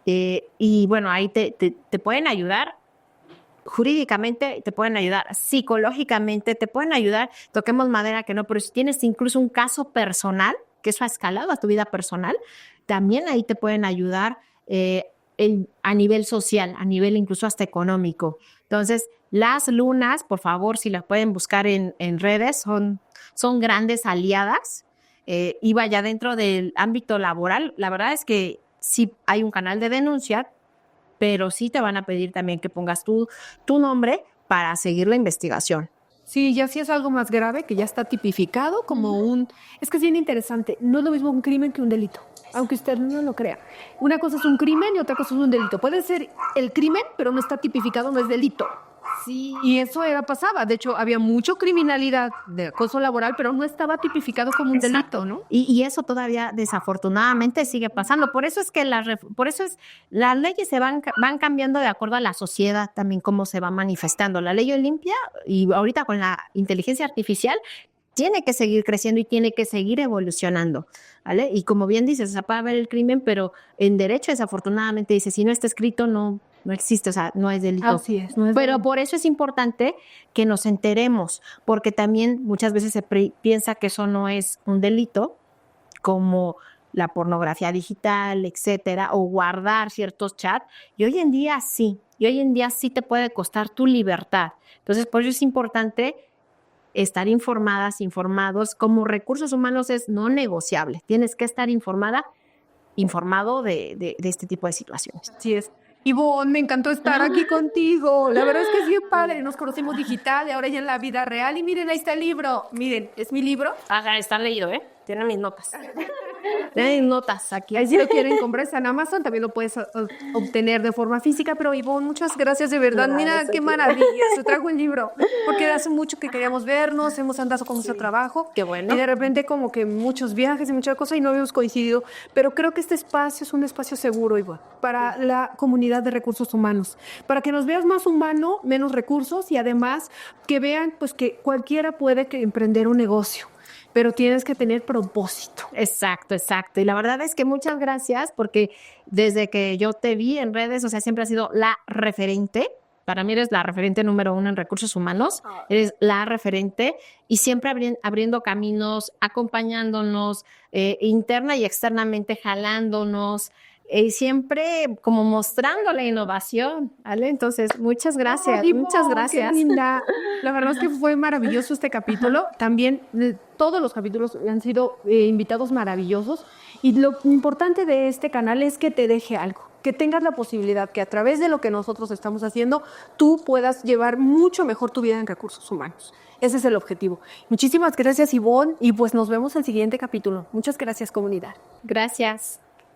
Speaker 1: Y bueno, ahí te pueden ayudar. Jurídicamente te pueden ayudar, psicológicamente te pueden ayudar, toquemos madera que no, pero si tienes incluso un caso personal, que eso ha escalado a tu vida personal, también ahí te pueden ayudar a nivel social, a nivel incluso hasta económico. Entonces, Las Lunas, por favor, si las pueden buscar en redes, son grandes aliadas. Y vaya, dentro del ámbito laboral, la verdad es que sí hay un canal de denuncia, pero sí te van a pedir también que pongas tu nombre para seguir la investigación.
Speaker 2: Sí, ya sí es algo más grave, que ya está tipificado como Es que es bien interesante. No es lo mismo un crimen que un delito, aunque usted no lo crea. Una cosa es un crimen y otra cosa es un delito. Puede ser el crimen, pero no está tipificado, no es delito.
Speaker 1: Sí.
Speaker 2: Y eso pasaba. De hecho, había mucha criminalidad de acoso laboral, pero no estaba tipificado como un delito, ¿no?
Speaker 1: Y eso todavía desafortunadamente sigue pasando. Por eso es que las leyes se van cambiando de acuerdo a la sociedad también, cómo se va manifestando. La ley Olimpia, y ahorita con la inteligencia artificial, tiene que seguir creciendo y tiene que seguir evolucionando, ¿vale? Y como bien dices, o sea, puede haber el crimen, pero en derecho desafortunadamente dice, si no está escrito, no existe, o sea, no es delito.
Speaker 2: Así es. No es
Speaker 1: Pero
Speaker 2: delito.
Speaker 1: por eso es importante que nos enteremos, porque también muchas veces se piensa que eso no es un delito, como la pornografía digital, etcétera, o guardar ciertos chats, y hoy en día sí te puede costar tu libertad. Entonces, por eso es importante estar informados. Como recursos humanos es no negociable. Tienes que estar informado de este tipo de situaciones.
Speaker 2: Así es. Ivonne, me encantó estar aquí contigo. La verdad es que es bien padre. Nos conocimos digital y ahora ya en la vida real. Y miren, ahí está el libro. Miren, es mi libro.
Speaker 1: Ajá, está leído, ¿eh? Tiene mis notas. Tiene mis notas aquí.
Speaker 2: Ahí si lo quieren comprar está en Amazon, también lo puedes obtener de forma física. Pero Ivonne, muchas gracias de verdad. Mira qué maravilla. Se trajo el libro. Porque hace mucho que queríamos vernos, hemos andado con nuestro trabajo.
Speaker 1: Qué bueno.
Speaker 2: Y de repente como que muchos viajes y muchas cosas y no habíamos coincidido. Pero creo que este espacio es un espacio seguro, Ivonne, para la comunidad de recursos humanos. Para que nos veas más humano, menos recursos y además que vean pues que cualquiera puede emprender un negocio. Pero tienes que tener propósito.
Speaker 1: Exacto. Y la verdad es que muchas gracias porque desde que yo te vi en redes, o sea, siempre has sido la referente. Para mí eres la referente número 1 en recursos humanos. Eres la referente y siempre abriendo caminos, acompañándonos interna y externamente, jalándonos. y siempre como mostrando la innovación, ¿vale? Entonces, muchas gracias,
Speaker 2: Ay,
Speaker 1: muchas
Speaker 2: qué
Speaker 1: gracias.
Speaker 2: linda. La verdad es que fue maravilloso este capítulo. También todos los capítulos han sido invitados maravillosos. Y lo importante de este canal es que te deje algo, que tengas la posibilidad que a través de lo que nosotros estamos haciendo, tú puedas llevar mucho mejor tu vida en recursos humanos. Ese es el objetivo. Muchísimas gracias, Ivonne, y pues nos vemos en el siguiente capítulo. Muchas gracias, comunidad.
Speaker 1: Gracias.